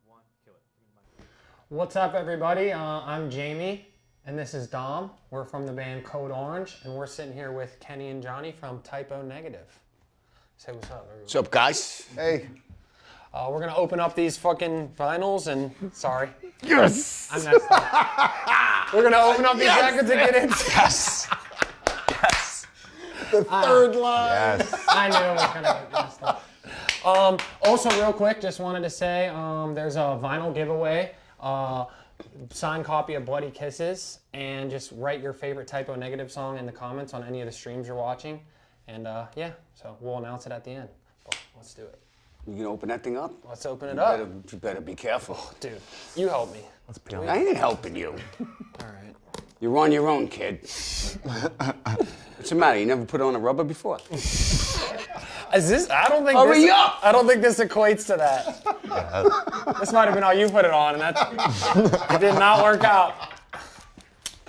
one, kill it. What's up, everybody? I'm Jamie, and this is Dom. We're from the band Code Orange, and we're sitting here with Kenny and Johnny from Typo Negative. Say what's up, everybody. What's up, guys? Hey. We're gonna open up these fucking vinyls, and sorry. Yes. I messed up. We're gonna open up these records and get into. Yes. Yes. The third line. Yes. I knew it was gonna get messed up. Also, real quick, just wanted to say there's a vinyl giveaway. Signed copy of Bloody Kisses, and just write your favorite Typo Negative song in the comments on any of the streams you're watching. And yeah, so we'll announce it at the end. But let's do it. You gonna open that thing up? Let's open it up. You better be careful. Dude, you help me. Let's be honest. I ain't helping you. All right. You're on your own, kid. What's the matter? You never put on a rubber before? Is this? I don't think. Hurry up! I don't think this equates to that. Yeah. This might have been how you put it on, and that it did not work out.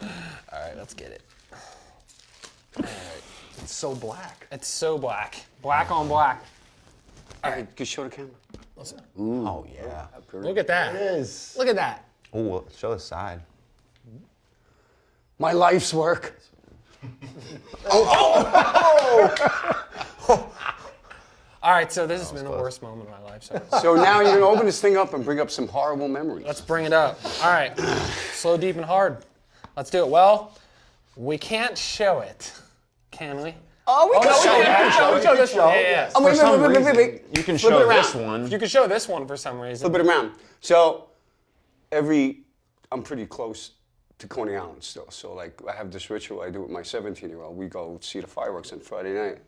All right, let's get it. All right. It's so black. It's so black. Black on black. All right, just show the camera. Ooh. Oh, yeah. Look at that. It is. Look at that. Oh, show the side. My life's work. All right, so this has been the worst moment of my life. So now you're gonna open this thing up and bring up some horrible memories. Let's bring it up. All right, slow, deep, and hard. Let's do it. Well, we can't show it, can we? Oh, we can show it. We can show this one. Yeah. Oh, wait. You can Flip it show around. this one. You can show this one for some reason. Flip it around. So I'm pretty close to Coney Island still. So like I have this ritual I do with my 17-year-old. We go see the fireworks on Friday night.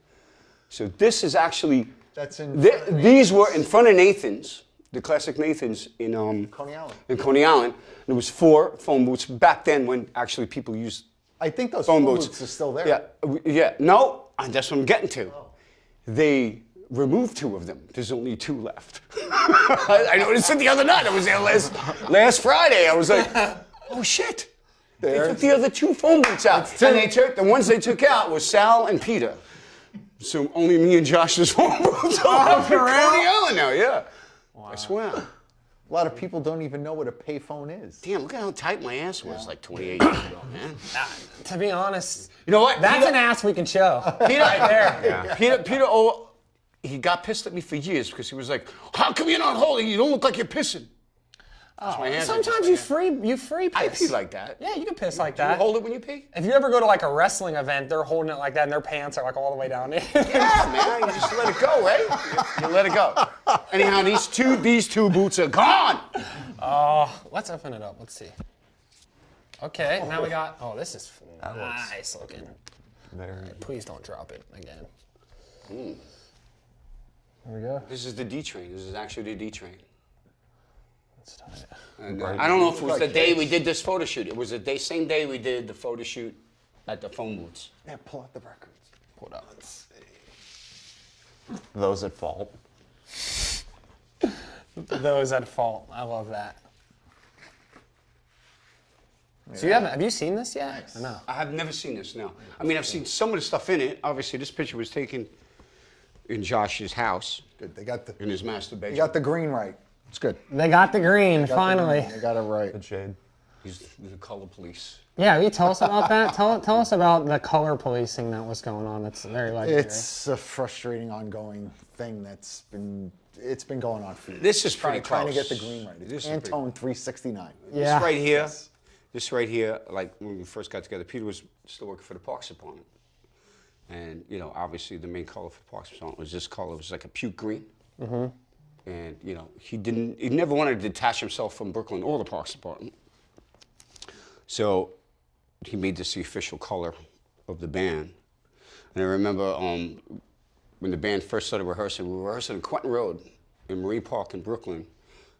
So this is actually, That's in these were in front of Nathan's, the classic Nathan's in Coney Island. In Coney Island. And there was 4 phone booths back then when actually people used I think those phone phone booths. booths are still there. Yeah. No, that's what I'm getting to. They removed 2 of them. There's only 2 left. I noticed it the other night. I was there last Friday. I was like, oh shit. They took the other 2 phone booths out. And they took the ones they took out was Sal and Peter. So only me and Josh's phone booths are in Coney Island now. Yeah. Wow. I swear. A lot of people don't even know what a payphone is. Damn, look at how tight my ass was like 28 years ago, man. To be honest, You know what? that's an ass we can show. Peter, right there. Peter, he got pissed at me for years because he was like, "How come you're not holding? You don't look like you're pissing." Sometimes you free piss. I pee like that. Yeah, you can piss like You that. hold it when you pee? If you ever go to like a wrestling event, they're holding it like that, and their pants are like all the way down. Yeah, man. You just let it go, right? You let it go. Anyhow, these two boots are gone. Let's open it up. Let's see. Okay, now we got. Oh, this is nice looking. Very. Please don't drop it again. Mm. There we go. This is the D train. This is actually the D train. Let's tie it. And, I don't know if it was the day we did this photo shoot. It was the same day we did the photo shoot at the phone booths. Yeah, pull out the records. Pull it out. Those at fault. Those at fault. I love that. So have you seen this yet? Nice. No. I have never seen this, no. I mean, I've seen some of the stuff in it. Obviously, this picture was taken in Josh's house, Good. They got the in his master bedroom. you got the green right. It's good. They got the green Got the finally. green. They got it right. Good shade. He's the color police. Yeah, will you tell us about that? Tell us about the color policing that was going on. That's very legendary. It's a frustrating, ongoing thing that's been going on for years. This is pretty trying to close. get the green right. This It's is pretty- Pantone 369. Yeah. This right here, like when we first got together, Peter was still working for the Parks Department. And, you know, obviously the main color for the Parks Department was this color. It was like a puke green. Mm-hmm. And, you know, he never wanted to detach himself from Brooklyn or the Parks Department. So he made this the official color of the band. And I remember when the band first started rehearsing, we were rehearsing on Quentin Road in Marine Park in Brooklyn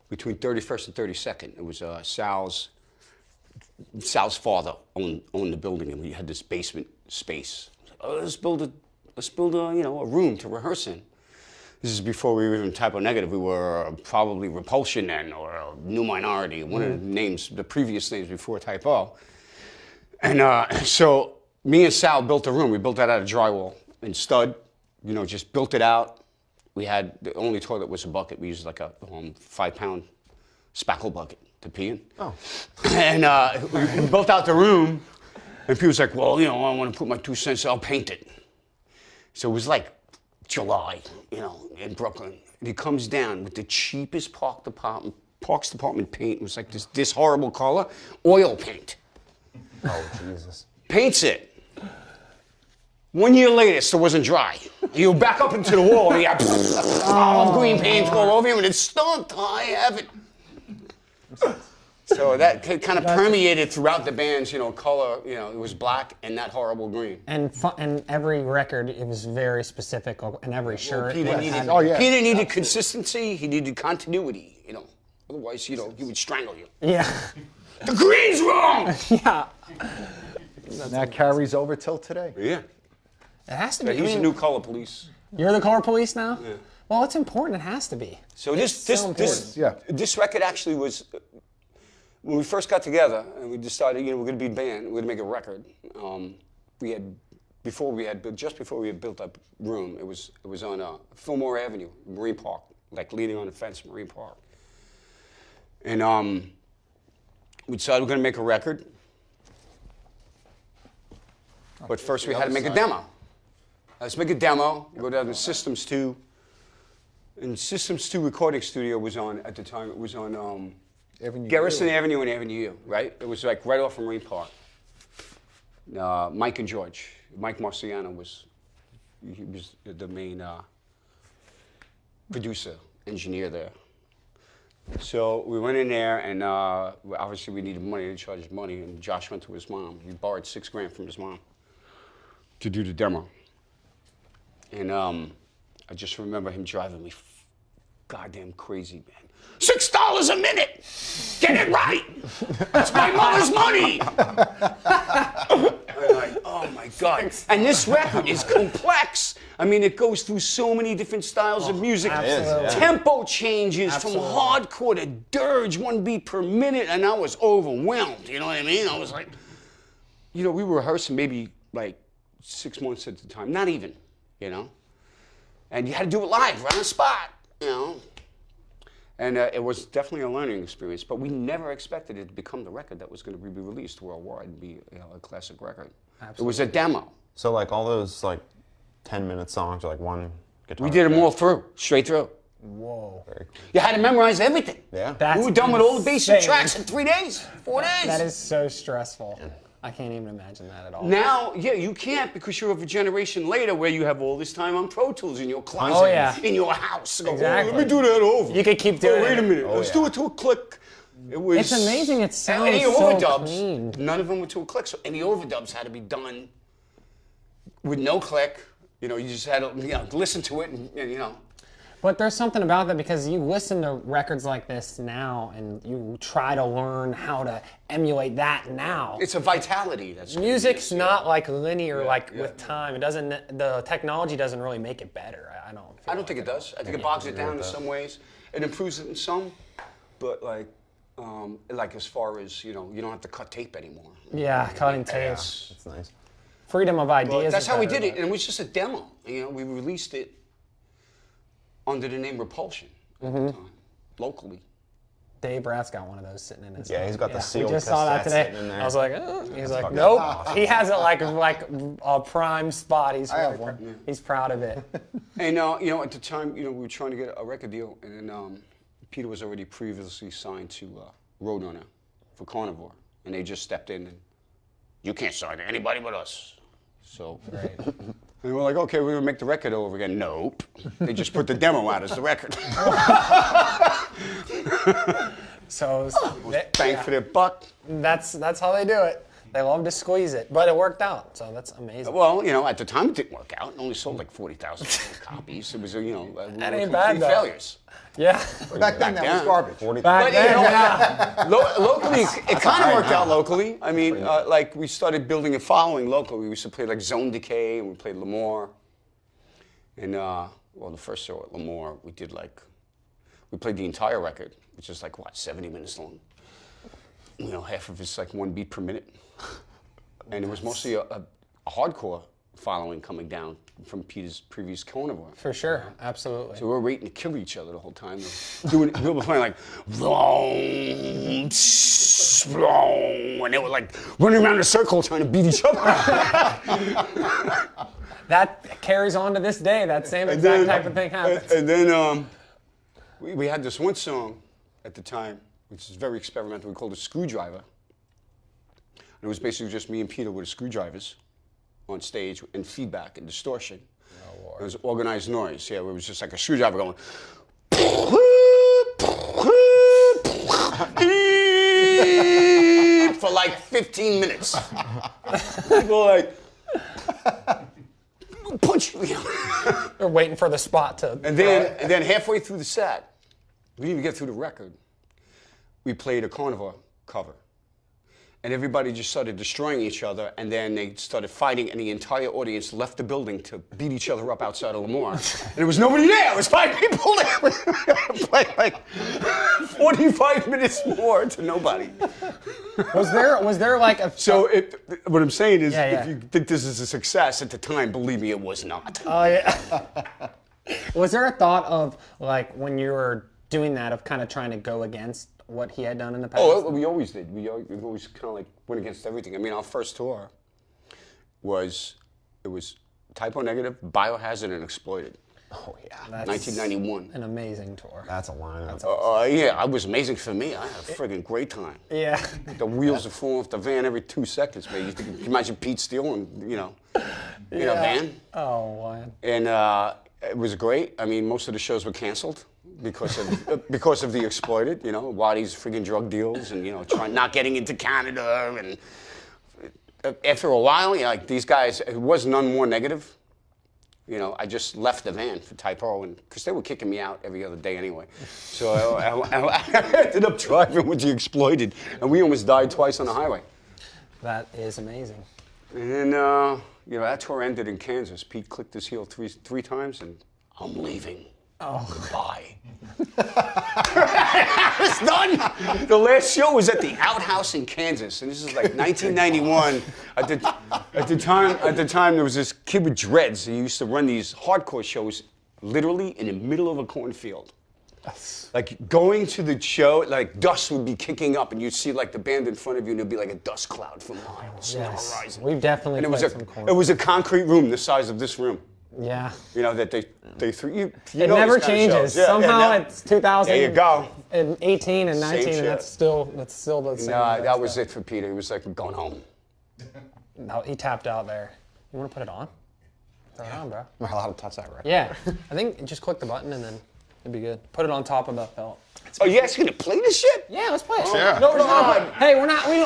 between 31st and 32nd. It was Sal's father owned the building, and we had this basement space. Oh, let's build a a room to rehearse in. This is before we were even Typo Negative. We were probably Repulsion then, or New Minority, one of the names, the previous names before Typo. And so me and Sal built a room. We built that out of drywall and stud, just built it out. We had, the only toilet was a bucket. We used like a 5-pound spackle bucket to pee in. Oh. And we built out the room, and Pete was like, well, you know, I want to put my 2 cents, I'll paint it. So it was like July, you know, in Brooklyn. And he comes down with the cheapest Parks Department paint. It was like this horrible color, oil paint. Oh, Jesus. Paints it. 1 year later, it still wasn't dry. You back up into the wall, and you got olive green paint all over you, and it stunk. I have it. So that kind of permeated throughout the band's, you know, color. You know, it was black and that horrible green. And every record, it was very specific, and every shirt. Peter needed, Oh, yeah. Peter needed consistency. He needed continuity. You know, otherwise, you know, he would strangle you. Yeah. The green's wrong. Yeah. That carries over till today. Yeah. It has to be. He's the new color police. You're the color police now? Yeah. Well, it's important. It has to be. So It's this so important. Yeah. this record actually was when we first got together and we decided, you know, we're going to be a band, we're going to make a record. Just before we had built up room, it was on Fillmore Avenue, Marine Park, like leaning on the fence, Marine Park. And we decided we're going to make a record. But first we had to make a demo. Let's make a demo, go down to Systems 2. And Systems 2 recording studio was on, at the time, it was on Garrison Avenue and Avenue U, right? It was like right off of Marine Park. Mike and George. Mike Marciano was the main producer, engineer there. So we went in there, and obviously we needed money. They charged money, and Josh went to his mom. He borrowed $6 grand from his mom to do the demo. And I just remember him driving me goddamn crazy, man. $6 a minute! Get it right! It's my mother's money! I'm like, oh my God. And this record is complex. I mean, it goes through so many different styles of music. absolutely. Tempo changes Absolutely. from hardcore to dirge, 1 beat per minute, and I was overwhelmed, you know what I mean? I was like, you know, we were rehearsing maybe like 6 months at a time, not even, you know? And you had to do it live, right on the spot, you know? And it was definitely a learning experience, but we never expected it to become the record that was going to be released worldwide and be, you know, a classic record. Absolutely. It was a demo. So like all those like 10-minute songs are like one guitar. We did them track. all through, straight through. Whoa. Very cool. You had to memorize everything. Yeah. That's We were done with all the basic insane. tracks in 3 days, 4 days. That is so stressful. I can't even imagine that at all. Now, yeah, you can't because you're of a generation later where you have all this time on Pro Tools in your closet, Oh, yeah. in your house. Go, Exactly. Oh, let me do that over. You could keep doing Wait a it. minute. Let's do it to a click. It was. It's amazing it sounds any so overdubs, clean. none of them were to a click. So any overdubs had to be done with no click. You know, you just had to, you know, listen to it and you know. But there's something about that because you listen to records like this now and you try to learn how to emulate that now. It's a vitality. That's Music's not like linear, Yeah, with time. It doesn't. The technology doesn't really make it better. I don't. I don't think it does. I think it bogs it down in some ways. It improves it in some, but like as far as, you know, you don't have to cut tape anymore. Yeah, cutting tape. It's nice. Freedom of But ideas. that's is how we better, did it, but- and it was just a demo. You know, we released it under the name Repulsion at the time, locally. Dave Bratt's got one of those sitting in his. Yeah, he's got the We sealed just saw that cassette today. sitting in there. I was like, oh. He's like, fucking nope. awesome. He has it like a prime spot. He's have really one. pr- He's proud of it. And you know, at the time, you know, we were trying to get a record deal, and then Peter was already previously signed to Roadrunner for Carnivore, and they just stepped in and, you can't sign to anybody but us. So. And we're like, okay, we're gonna make the record over again. Nope. They just put the demo out as the record. So Bang for their buck. that's how they do it. They love to squeeze it, but it worked out. So that's amazing. Well, you know, at the time it didn't work out. It only sold like 40,000 copies. It was, you know, That ain't bad, though. failures. Yeah. Back then, that was then. garbage. 40. Back But you then, know, yeah. locally, it kind of worked out locally. I mean, like we started building a following locally. We used to play like Zone Decay, and we played Lemoore. And well, the first show at Lemoore, we played the entire record, which is like what, 70 minutes long. You know, half of it's like 1 beat per minute, and it was mostly a hardcore following coming down from Peter's previous carnival. For sure, absolutely. So we were waiting to kill each other the whole time. People were playing like, vroom, psh, vroom, and they were like running around in a circle trying to beat each other. That carries on to this day. That same exact type of thing happens. And then we had this one song at the time, which is very experimental. We called it Screwdriver. And it was basically just me and Peter with the screwdrivers on stage and feedback and distortion. Oh, Lord. It was organized noise. Yeah, it was just like a screwdriver going. For like 15 minutes. People were like, punch me. They're waiting for the spot to. And then halfway through the set, we didn't even get through the record. We played a carnival cover. And everybody just started destroying each other, and then they started fighting, and the entire audience left the building to beat each other up outside of Lamar. And there was nobody there. It was 5 people there. Played like 45 minutes more to nobody. Was there like a? So what I'm saying is, Yeah, yeah. if you think this is a success at the time, believe me, it was not. Oh yeah. Was there a thought of like when you were doing that of kind of trying to go against what he had done in the past? Oh, we always did. We always kind of like went against everything. I mean, our first tour was Typo Negative, Biohazard, and Exploited. Oh yeah. That's 1991. an amazing tour. That's a lineup. Yeah, it was amazing for me. I had a friggin' great time. Yeah. The wheels are falling off the van every 2 seconds, man. You can imagine Pete Steele and in a van. Oh man. And it was great. I mean, most of the shows were canceled because of the Exploited. Waddy's friggin' drug deals and not getting into Canada. And after a while, like these guys, it was none more negative. I just left the van for Typo, and because they were kicking me out every other day anyway. So I ended up driving with the Exploited, and we almost died twice on the highway. That is amazing. And then, that tour ended in Kansas. Pete clicked his heel three times, and I'm leaving. Oh. Goodbye. It's done. The last show was at the Outhouse in Kansas, and this is like 1991. At the time, there was this kid with dreads. He used to run these hardcore shows, literally in the middle of a cornfield. Like going to the show, like dust would be kicking up, and you'd see like the band in front of you, and there'd be like a dust cloud for miles on the horizon. We've definitely And played some corn. it was a concrete room the size of this room. Yeah. That they threw you. It never changes. Somehow it's 2000. There you go. And 18 and 19, shit. and that's still the same. No, that was it for Peter. He was like, I'm going home. No, he tapped out there. You want to put it on? Throw it on, bro. I'm not allowed to touch that record. Yeah. I think just click the button and then it'd be good. Put it on top of the belt. Oh, you guys gonna play this shit? Yeah, let's play it. Yeah. No. Hey,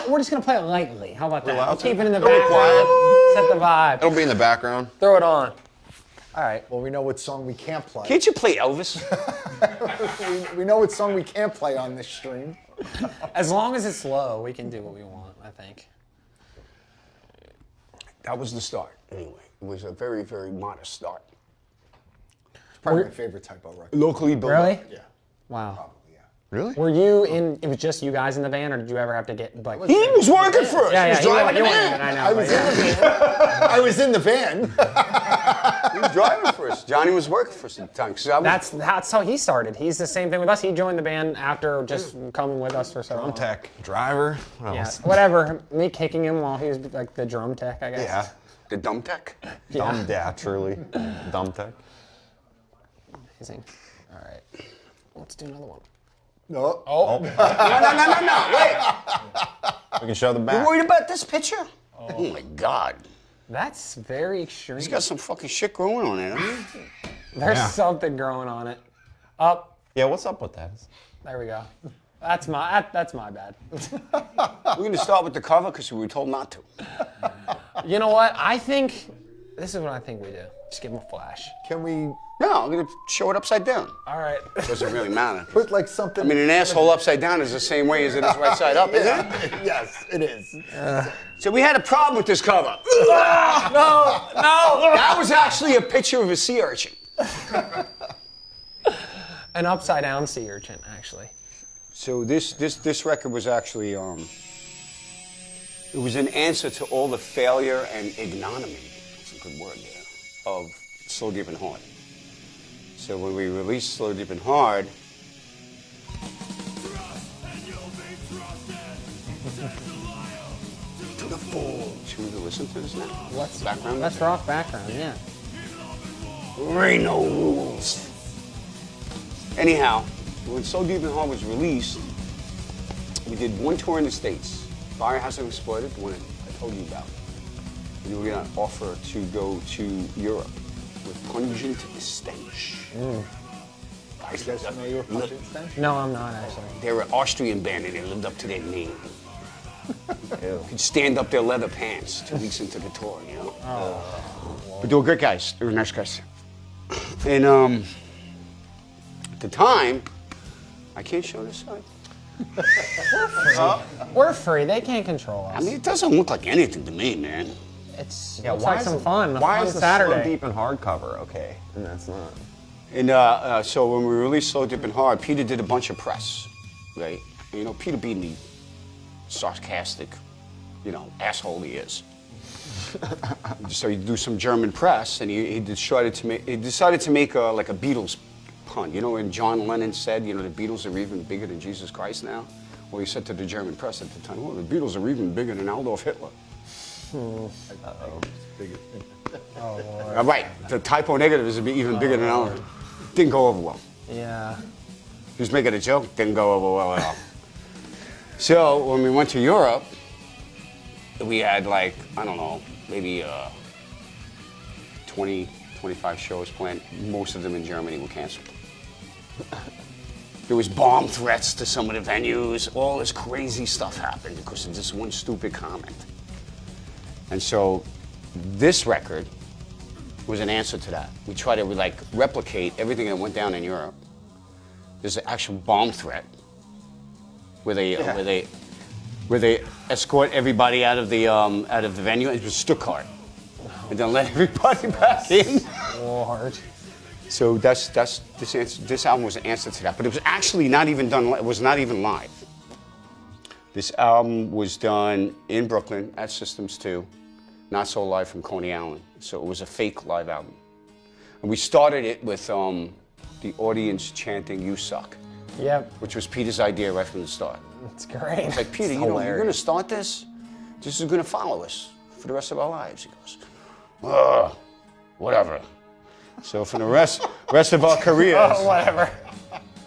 we're just gonna play it lightly. How about that? allowed We'll to. keep it in the It'll be background. Set the vibe. It'll be in the background. Throw it on. All right. Well, we know what song we can't play. Can't you play Elvis? We know what song we can't play on this stream. As long as it's low, we can do what we want, I think. That was the start, anyway. It was a very, very modest start. Probably my favorite Typo record. Locally built. Really? Yeah, Wow. probably, yeah. Really? Were you in? It was just you guys in the van, or did you ever have to get like? He was working for us. Yeah, He was driving you the weren't. van. I know. I was in the van. I was in the van. He was driving for us. Johnny was working for us at the time. 'Cause I was, That's how he started. He's the same thing with us. He joined the band after just coming with us for so long. Drum tech, driver. What Yeah, else? whatever. Me kicking him while he was like the drum tech, I guess. Yeah. the dumb tech. Dumb, yeah, truly. Dumb tech. Amazing. All right. Let's do another one. No. Oh. No, wait. We can show the You back. worried about this picture? Oh my God. That's very extreme. He's got some fucking shit growing on it. Huh? There's Yeah. something growing on it. Up. Yeah, what's up with that? There we go. That's my bad. We're going to start with the cover because we were told not to. You know what? I think this is what I think we do. Just give him a flash. Can we No, I'm going to show it upside down. All right. Doesn't really matter. put like something? I mean, an asshole upside down is the same way as it is right side up, isn't it? Yes, it is. So we had a problem with this cover. No. That was actually a picture of a sea urchin. An upside down sea urchin, actually. So this record was actually it was an answer to all the failure and ignominy. It's a good word there, of Slow, Deep, and Hard. So when we released Slow, Deep, and Hard, to the full. Should we listen to this now? What's background? Let's rock background, yeah. There ain't no rules. Anyhow, when So Deep and Hard was released, we did one tour in the States. Firehouse and Exploded, the one I told you about. And we were going to offer to go to Europe with Pungent Stench. You guys familiar with Pungent Stench? No, I'm not actually. They're an Austrian band and they lived up to their name. Could stand up their leather pants 2 weeks into the tour, you know? But they were great guys. They were nice guys. And at the time, I can't show this side. We're free. They can't control us. I mean, it doesn't look like anything to me, man. It's Yeah, looks why like is some the- fun. Why fun is the Saturday. Slow, Deep, and Hard cover okay, and that's not? And so when we released Slow, Deep, and Hard, Peter did a bunch of press, right? And, you know, Peter being the sarcastic, you know, asshole he is. So he do some German press, and he decided to make like a Beatles pun. You know, when John Lennon said, you know, the Beatles are even bigger than Jesus Christ now? Well, he said to the German press at the time, well, the Beatles are even bigger than Adolf Hitler. Right, the typo negative is even bigger than Adolf. Didn't go over well. Yeah. He was making a joke, didn't go over well at all. So when we went to Europe, we had like, I don't know, maybe 20, 25 shows planned. Most of them in Germany were canceled. There was bomb threats to some of the venues. All this crazy stuff happened because of this one stupid comment. And so this record was an answer to that. We tried to like replicate everything that went down in Europe. There's an actual bomb threat where they escort everybody out of the venue. It was Stuttgart, and then let everybody back in. Lord. So this album was an answer to that, but it was actually not even done. It was not even live. This album was done in Brooklyn at Systems 2, not so live from Coney Island. So it was a fake live album, and we started it with the audience chanting "You suck," Yep. which was Peter's idea right from the start. It's great. It's like, Peter, you know, you're going to start this. This is going to follow us for the rest of our lives. He goes, whatever. So for the rest of our careers, Oh, whatever.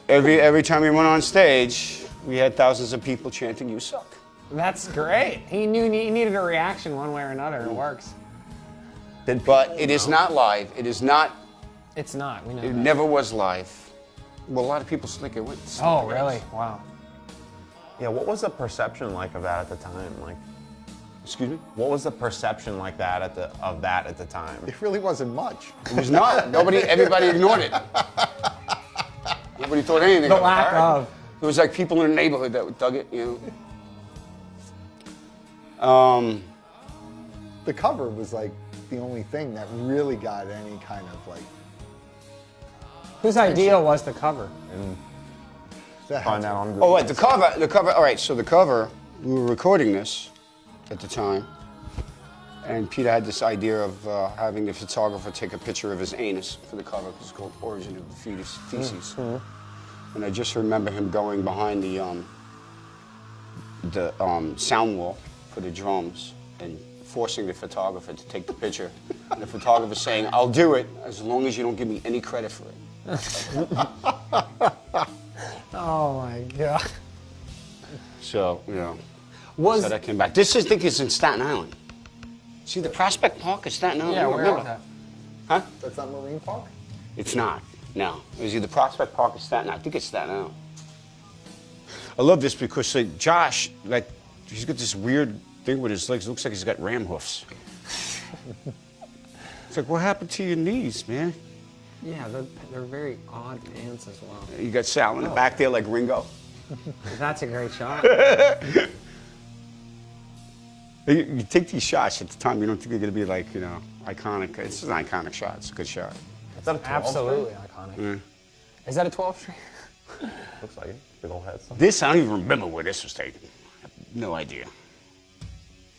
every time we went on stage, we had thousands of people chanting, "You suck." That's great. He knew he needed a reaction one way or another. It works. But it is not live. It is not. It's not. We know It that. never was live. Well, a lot of people think it was. Oh, really? Wow. Yeah, what was the perception like of that at the time? Like, Excuse me? what was the perception like that at the time? It really wasn't much. It was not. Everybody ignored it. Nobody thought anything The of it. lack of. It was like people in the neighborhood that dug it, you know. The cover was like the only thing that really got any kind of like. Whose idea was the cover? That Find out on Google. Oh, wait, the cover, all right, so the cover, we were recording this at the time, and Peter had this idea of having the photographer take a picture of his anus for the cover, because it's called Origin of the Feces. And I just remember him going behind the sound wall for the drums and forcing the photographer to take the picture. And the photographer saying, "I'll do it as long as you don't give me any credit for it." Oh my God. So, you know, Was so that came back. This, I think, is in Staten Island. See the Prospect Park of Staten Island? yeah, I don't where remember. was that? Huh? That's not Marine Park? It's not. No. It was either Prospect Park or Staten Island. I think it's Staten Island. I love this because Josh, like, he's got this weird thing with his legs. It looks like he's got ram hoofs. It's like, what happened to your knees, man? Yeah, they're very odd pants as well. You got Sal in the back there like Ringo. That's a great shot. You take these shots at the time, you don't think they're going to be like, you know, iconic. It's an iconic shot. It's a good shot. Is that a 12 Absolutely iconic. Is that a 12 string? string? Looks like it. Big old head. This, I don't even remember where this was taken. I have no idea.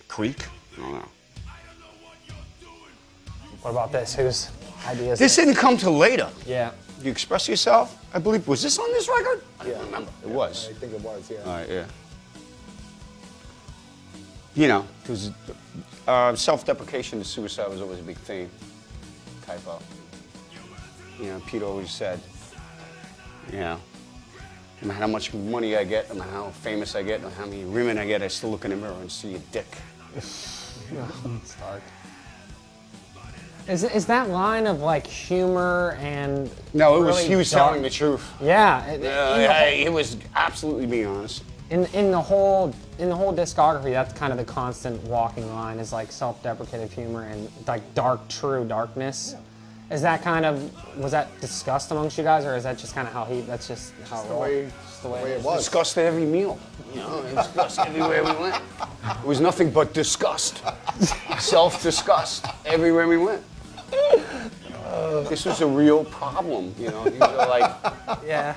Creek? I don't know. What about this? Whose idea is This didn't come till later. Yeah. You Express Yourself, I believe. Was this on this record? I don't remember. It was. I think it was, yeah. All right, yeah. You know, because self-deprecation and suicide was always a big theme. Typo. You know, Pete always said, you know, no matter how much money I get, no matter how famous I get, no matter how many women I get, I still look in the mirror and see a dick. It's dark. Is that line of like humor and No, it was really he was dark- telling the truth. Yeah, It was absolutely being honest. in the whole discography, that's kind of the constant walking line is like self-deprecative humor and like true darkness. Is that was that discussed amongst you guys, or is that just kind of that's just how the way it was. Disgust at every meal. You know, disgust everywhere we went. It was nothing but disgust. Self-disgust everywhere we went. This was a real problem, you know. These are like Yeah.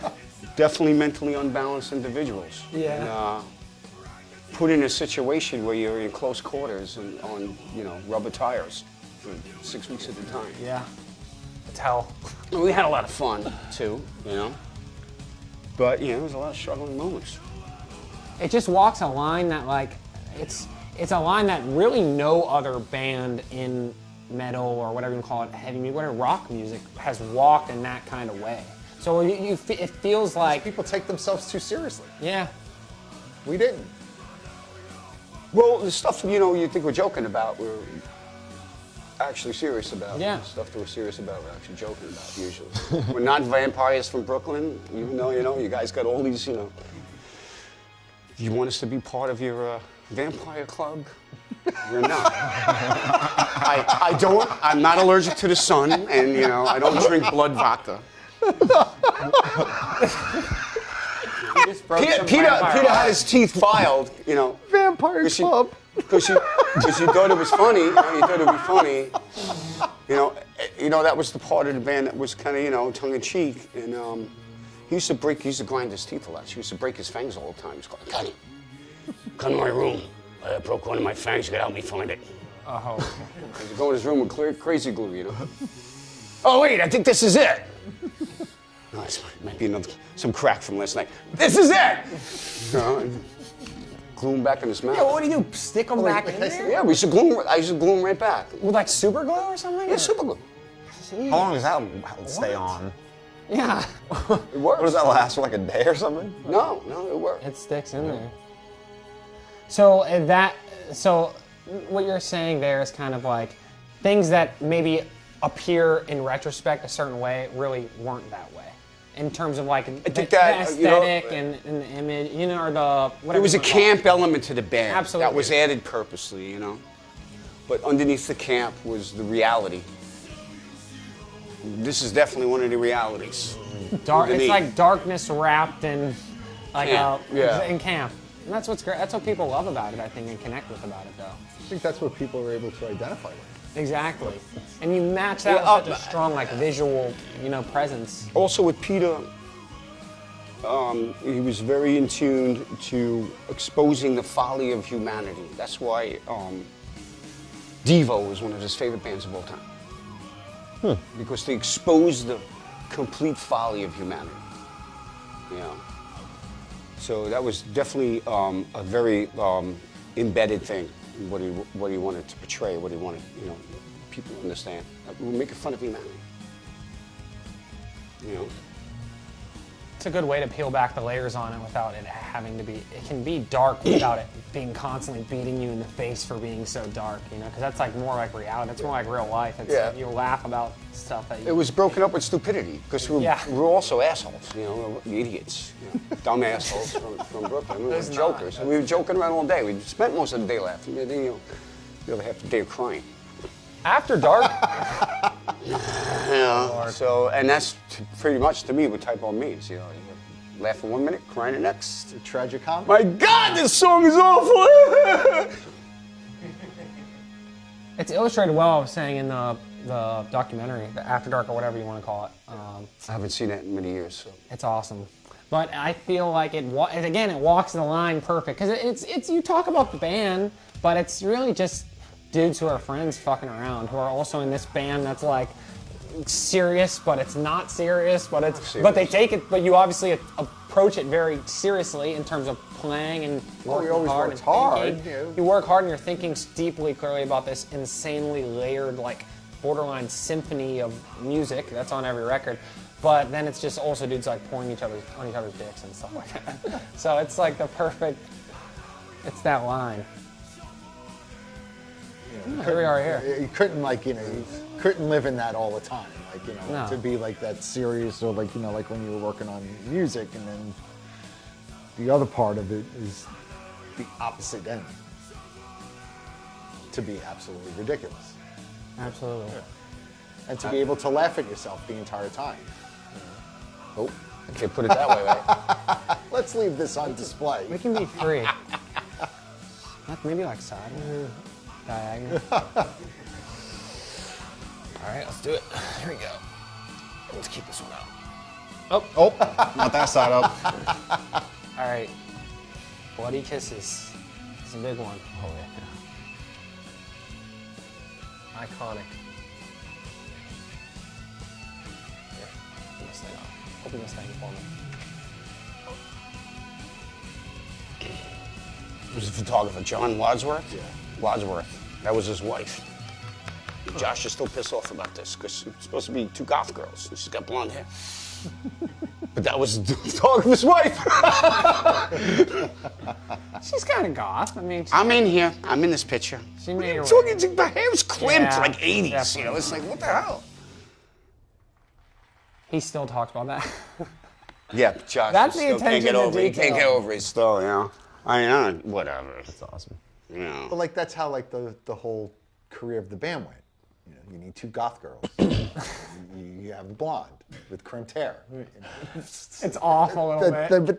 definitely mentally unbalanced individuals. Yeah. And, put in a situation where you're in close quarters and on, you know, rubber tires for 6 weeks at a time. Yeah. It's hell. We had a lot of fun too, you know. But you know, there was a lot of struggling moments. It just walks a line that like it's a line that really no other band in metal or whatever you call it, heavy music, whatever rock music has walked in that kind of way. So it feels like People take themselves too seriously. yeah. We didn't. Well, the stuff you know you think we're joking about, we're actually serious about. Yeah. The stuff that we're serious about, we're actually joking about usually. We're not vampires from Brooklyn, even though you know you guys got all these, you know. You want us to be part of your vampire club? You're not. I don't. I'm not allergic to the sun, and you know I don't drink blood vodka. Peter had his teeth filed, you know. Vampire Club. Because you thought it was funny, you know, you thought it would be funny. You know, that was the part of the band that was kind of, you know, tongue-in-cheek. And he used to grind his teeth a lot. He used to break his fangs all the time. He's going, Connie, come to my room. I broke one of my fangs. You gotta help me find it. Oh. He'd go in his room with crazy glue, you know. Oh, wait, I think this is it. No, this might be some crack from last night. This is it! You know, and glue him back in his mouth. Yeah, what do you do? Stick them back in there? Yeah, I used to glue him right back. With like super glue or something? Yeah, super glue. How long does that stay on? Yeah. It works. What does that last for, like a day or something? No, it works. It sticks in there. So what you're saying there is kind of like things that maybe appear in retrospect a certain way really weren't that way. In terms of like the aesthetic and the image, you know, or the whatever. There was a camp element to the band. Absolutely. That was added purposely, you know. But underneath the camp was the reality. This is definitely one of the realities. It's like darkness wrapped in like Camp, yeah. in camp. And that's what's great. That's what people love about it, I think, and connect with about it, though. I think that's what people were able to identify with. Exactly. And you match that with such a strong, like, visual, you know, presence. Also with Peter, he was very in tune to exposing the folly of humanity. That's why Devo was one of his favorite bands of all time. Because they exposed the complete folly of humanity. You know. So that was definitely a very embedded thing. What he wanted to portray, what he wanted, you know, people to understand. We were making fun of humanity. You know. It's a good way to peel back the layers on it without it having to be. It can be dark without it being constantly beating you in the face for being so dark, you know, because that's like more like reality. That's more like real life. It's you laugh about stuff that you. It was broken up with stupidity because we're Yeah. also assholes, you know, we're idiots, you know, dumb assholes from Brooklyn. We were There's jokers. not. We were joking around all day. We spent most of the day laughing. You know, the other half of the day crying. After dark. Yeah. So, and that's pretty much to me what typo means. You know, you laugh in 1 minute, crying the next. The tragicomedy. My God, this song is awful. It's illustrated well, I was saying, in the documentary, the After Dark or whatever you want to call it. I haven't seen that in many years. So. It's awesome. But I feel like it walks the line perfect. Because it's you talk about the band, but it's really just dudes who are friends fucking around, who are also in this band that's like serious, but it's not serious, but it's but they take it, but you obviously approach it very seriously in terms of playing and working always hard. worked hard, thinking. you know. You work hard and you're thinking deeply, clearly about this insanely layered, like borderline symphony of music that's on every record. But then it's just also dudes like pouring on each other's dicks and stuff like that. So it's like the perfect. It's that line. Here we are here. You couldn't you couldn't live in that all the time. No. To be like that serious or like when you were working on music, and then the other part of it is the opposite end. To be absolutely ridiculous. Absolutely. And to be able to laugh at yourself the entire time. Oh, I can't put it that way, right? Let's leave this on display. We can be free. Maybe like sideways, diagonal. All right, let's do it. Here we go. Let's keep this one out. Oh, not that side up. All right. Bloody kisses. It's a big one. Oh, yeah. Iconic. Here, open this thing up. Open this thing for me. It was a photographer, John Wadsworth. Yeah. Wadsworth. That was his wife. Josh is still pissed off about this because it's supposed to be two goth girls. And she's got blonde hair. But that was the photographer's wife. She's kind of goth. I mean, I'm in here. I'm in this picture. She made her talking, my hair was crimped Yeah, like 80s. definitely. You know, it's like, what the hell? he still talks about that. Yeah, Josh That's the still can't attention get to over it. He can't detail. get over it still, you know. I mean, whatever. That's awesome. You know. But that's how the whole career of the band went. You need two goth girls. you have a blonde with crimped hair. It's off a little bit. But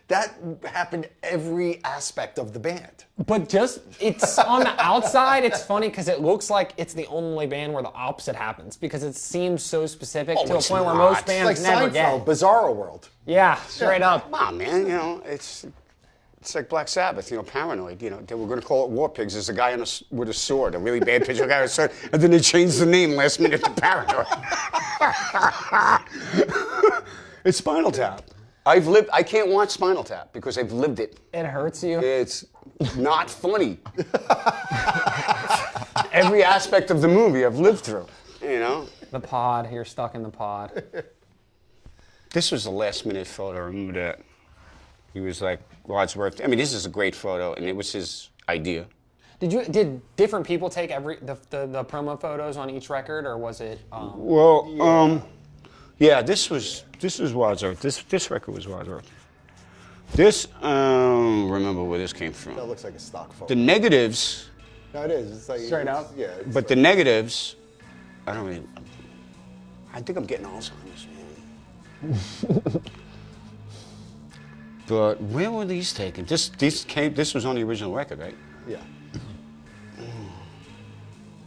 that happened every aspect of the band. But just, it's on the outside, it's funny because it looks like it's the only band where the opposite happens because it seems so specific to a it's point where not. most It's bands It's like never Seinfeld, get. Bizarro World. Yeah, straight up. Come on, man. You know, it's like Black Sabbath. You know, Paranoid. You know, they were going to call it War Pigs. There's a guy with a sword, a really bad picture of a guy with a sword, and then they changed the name last minute to Paranoid. It's Spinal Tap. I can't watch Spinal Tap because I've lived it. It hurts you. It's not funny. Every aspect of the movie I've lived through. You know. The pod, you're stuck in the pod. This was the last minute photo. I remember that. He was like, Wadsworth. I mean, this is a great photo, and it was his idea. Did different people take the promo photos on each record, or was it? Yeah, this was Wadsworth. This record was Wadsworth. This, remember where this came from. That looks like a stock photo. The negatives, No, it is. It's like Straight up? Yeah. but the negatives, I think I'm getting Alzheimer's, man. But where were these taken? This was on the original record, right? Yeah.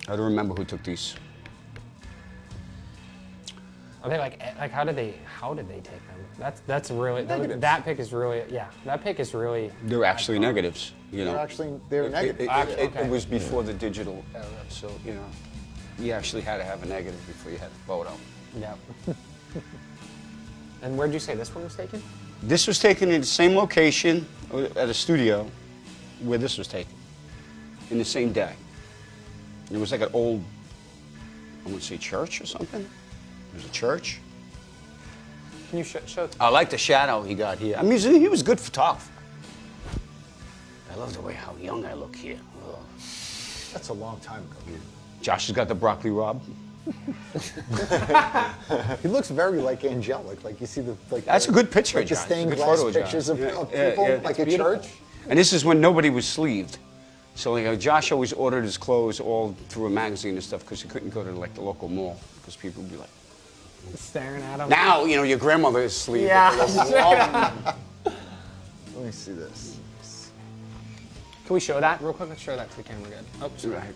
I don't remember who took these. Are they like how did they take them? That's really Negatives. that pic is really that pic is really. They're actually negatives, you know. They're negative. It was before the digital era, so you know, you actually had to have a negative before you had a photo. Yep. And where'd you say this one was taken? This was taken in the same location at a studio where this was taken, in the same day. It was like an old, I want to say church or something. It was a church. Can you show? I like the shadow he got here. I mean, he was a good photographer. I love the way how young I look here. Ugh. That's a long time ago. Josh has got the broccoli rob. He looks very like angelic. Like you see That's a good picture, Like the Josh. stained It's a good glass photo, Josh. pictures of Yeah, people, yeah. like a beautiful. church. And this is when nobody was sleeved. So like, Josh always ordered his clothes all through a magazine and stuff because he couldn't go to like the local mall because people would be like, Staring at him. now, you know, your grandmother is sleeved. Yeah. Let me see this. Can we show that real quick? Let's show that to the camera. Good. Oh, sorry. Right.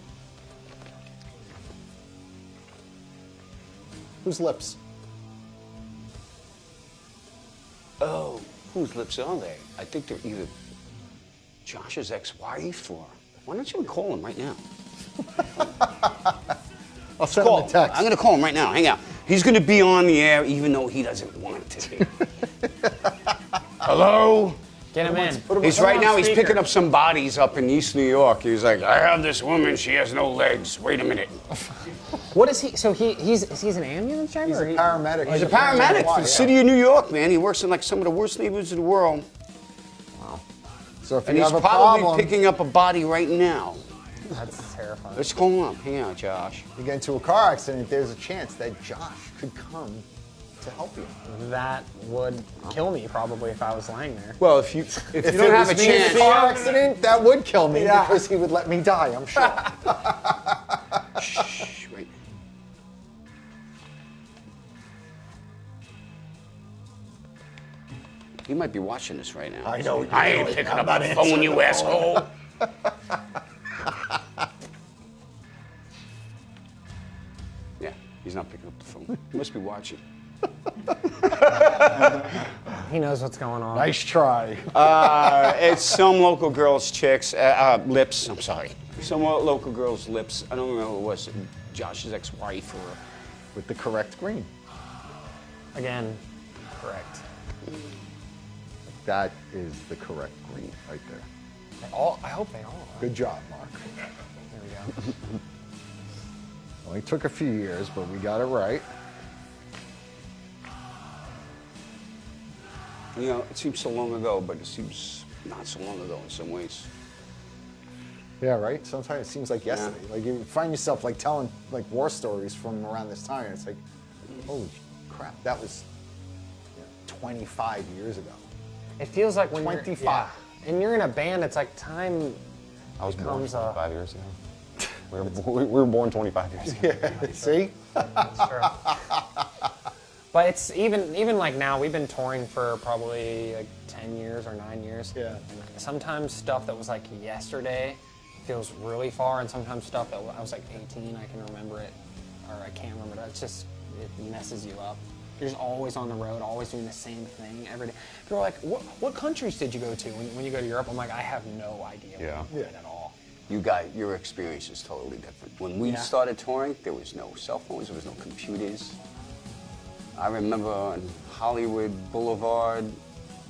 Whose lips? Oh, whose lips are they? I think they're either Josh's ex-wife or... Why don't you call him right now? I'll send Call. him a text. I'm gonna call him right now. Hang out. He's gonna be on the air even though he doesn't want to be. Hello? Get him in. He's right now, he's picking up some bodies up in East New York. He's like, I have this woman, she has no legs. Wait a minute. What is he? So he's an ambulance driver? He's a or he- paramedic. He's a paramedic for the city of New York, man. He works in like some of the worst neighborhoods in the world. So if And you he's have a probably problem, picking up a body right now. That's terrifying. Let's call him up. Hang out, Josh. you get into a car accident, there's a chance that Josh could come to help you. That would kill me probably if I was lying there. Well, if you If don't it have a was me in chance. car accident, that would kill me Yeah. because he would let me die, I'm sure. Shh, wait. He might be watching this right now. I know. I ain't picking up the phone, you asshole. Yeah, he's not picking up the phone. He must be watching. He knows what's going on. Nice try. It's some local girl's lips. I'm sorry. Some local girl's lips. I don't remember who it was. Josh's ex-wife or. With the correct green. Again, correct. That is the correct green right there. I hope they all are. Good job, Mark. There we go. Only took a few years, but we got it right. You know, it seems so long ago, but it seems not so long ago in some ways. Yeah, right? Sometimes it seems like yesterday. Like you find yourself like telling like war stories from around this time, and it's like, holy crap, that was 25 years ago. It feels like when 25. You're, and you're in a band, it's like time. I was born Becomes, 25 years ago. We were born 25 years ago. See? That's true. But it's even like now, we've been touring for probably like 10 years or 9 years. Yeah. And sometimes stuff that was like yesterday feels really far, and sometimes stuff that I was like 18, I can remember it, or I can't remember it. It's just, it messes you up. You're just always on the road, always doing the same thing every day. People are like, what countries did you go to when you go to Europe? I'm like, I have no idea Yeah. what you did at all. Your experience is totally different. When we started touring, there was no cell phones, there was no computers. I remember on Hollywood Boulevard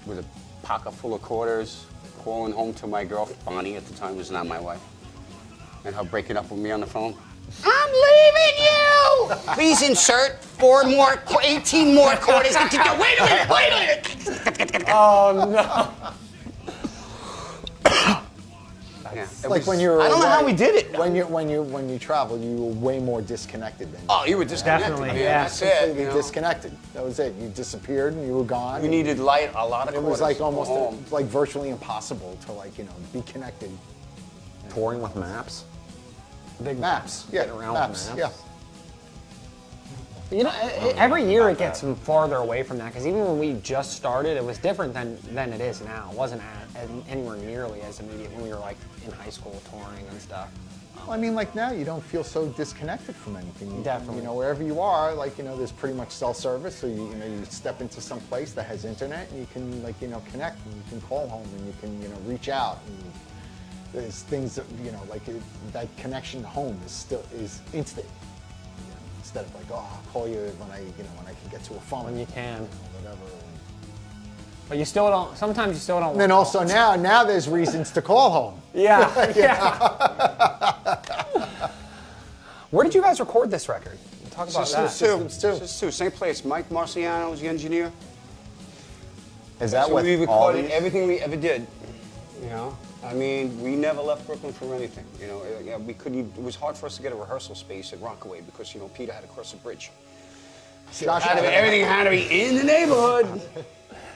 with a pocket full of quarters, calling home to my girl, Bonnie at the time was not my wife, and her breaking up with me on the phone. I'm leaving you! Please insert 18 more quarters into the, wait a minute! Oh no! Yeah, It's like when you're I don't know how away, we did it. When you travel, you were way more disconnected than Oh, you were disconnected. Definitely, man. yeah. That's it. completely You know? disconnected. That was it. You disappeared and you were gone. We needed a lot of It quarters. was like to go almost home. like virtually impossible to like be connected. Touring with maps. Big Maps, yeah, Getting around maps, with yeah. maps. You know, every year it gets farther away from that, because even when we just started, it was different than it is now. It wasn't anywhere nearly as immediate when we were like in high school touring and stuff. Well, I mean, like now you don't feel so disconnected from anything. Definitely. You know, wherever you are, like there's pretty much cell service. So you step into some place that has internet, and you can connect, and you can call home, and you can reach out. And there's things that that connection to home is instant. Instead of like, oh, I'll call you when I can get to a phone. When you can. Whatever. But you still don't, sometimes you still don't. And then also now there's reasons to call home. Yeah, yeah. Where did you guys record this record? Talk about that. Systems 2. Same place. Mike Marciano was the engineer. Is that So what we all recorded these? everything we ever did. You know, I mean, we never left Brooklyn for anything. You know, we couldn't. It was hard for us to get a rehearsal space at Rockaway because Peter had to cross a bridge. Josh, Everything had to be in the neighborhood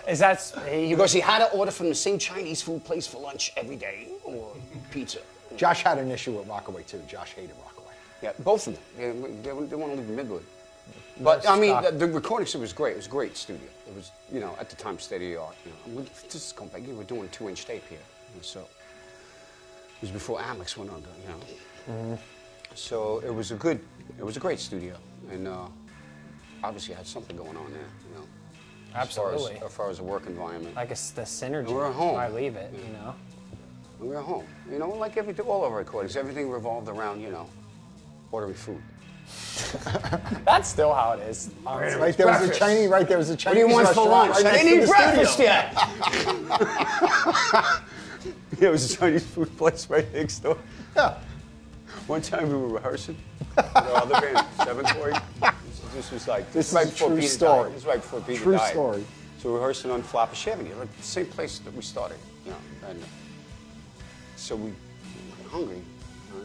Is that because he had to order from the same Chinese food place for lunch every day or pizza. Josh had an issue with Rockaway too. Josh hated Rockaway. Yeah, both of them. They want to leave Midwood. But I mean, the recording studio was great. It was a great studio. It was, at the time, state of the art. This is going back. We're doing 2-inch tape here, so it was before Amex went under. So it was a great studio, and obviously had something going on there. Absolutely. As far as the work environment. I guess the synergy? We're at home. Why leave it? we were home. You know, like all of our recordings, everything revolved around, you know, ordering food. That's still how it is. honestly. Right, there was a Chinese. Right, there was a What do Chinese you want for restaurant lunch? right I next didn't to eat the breakfast studio. yet. Yeah, it was a Chinese food place right next door. Yeah. One time we were rehearsing with our other band, 740. This was like This is right a before true Peter story. died. This is right before Peter True died. story. So we're rehearsing on Flatbush Avenue, like the same place that we started. You know, and so we were hungry.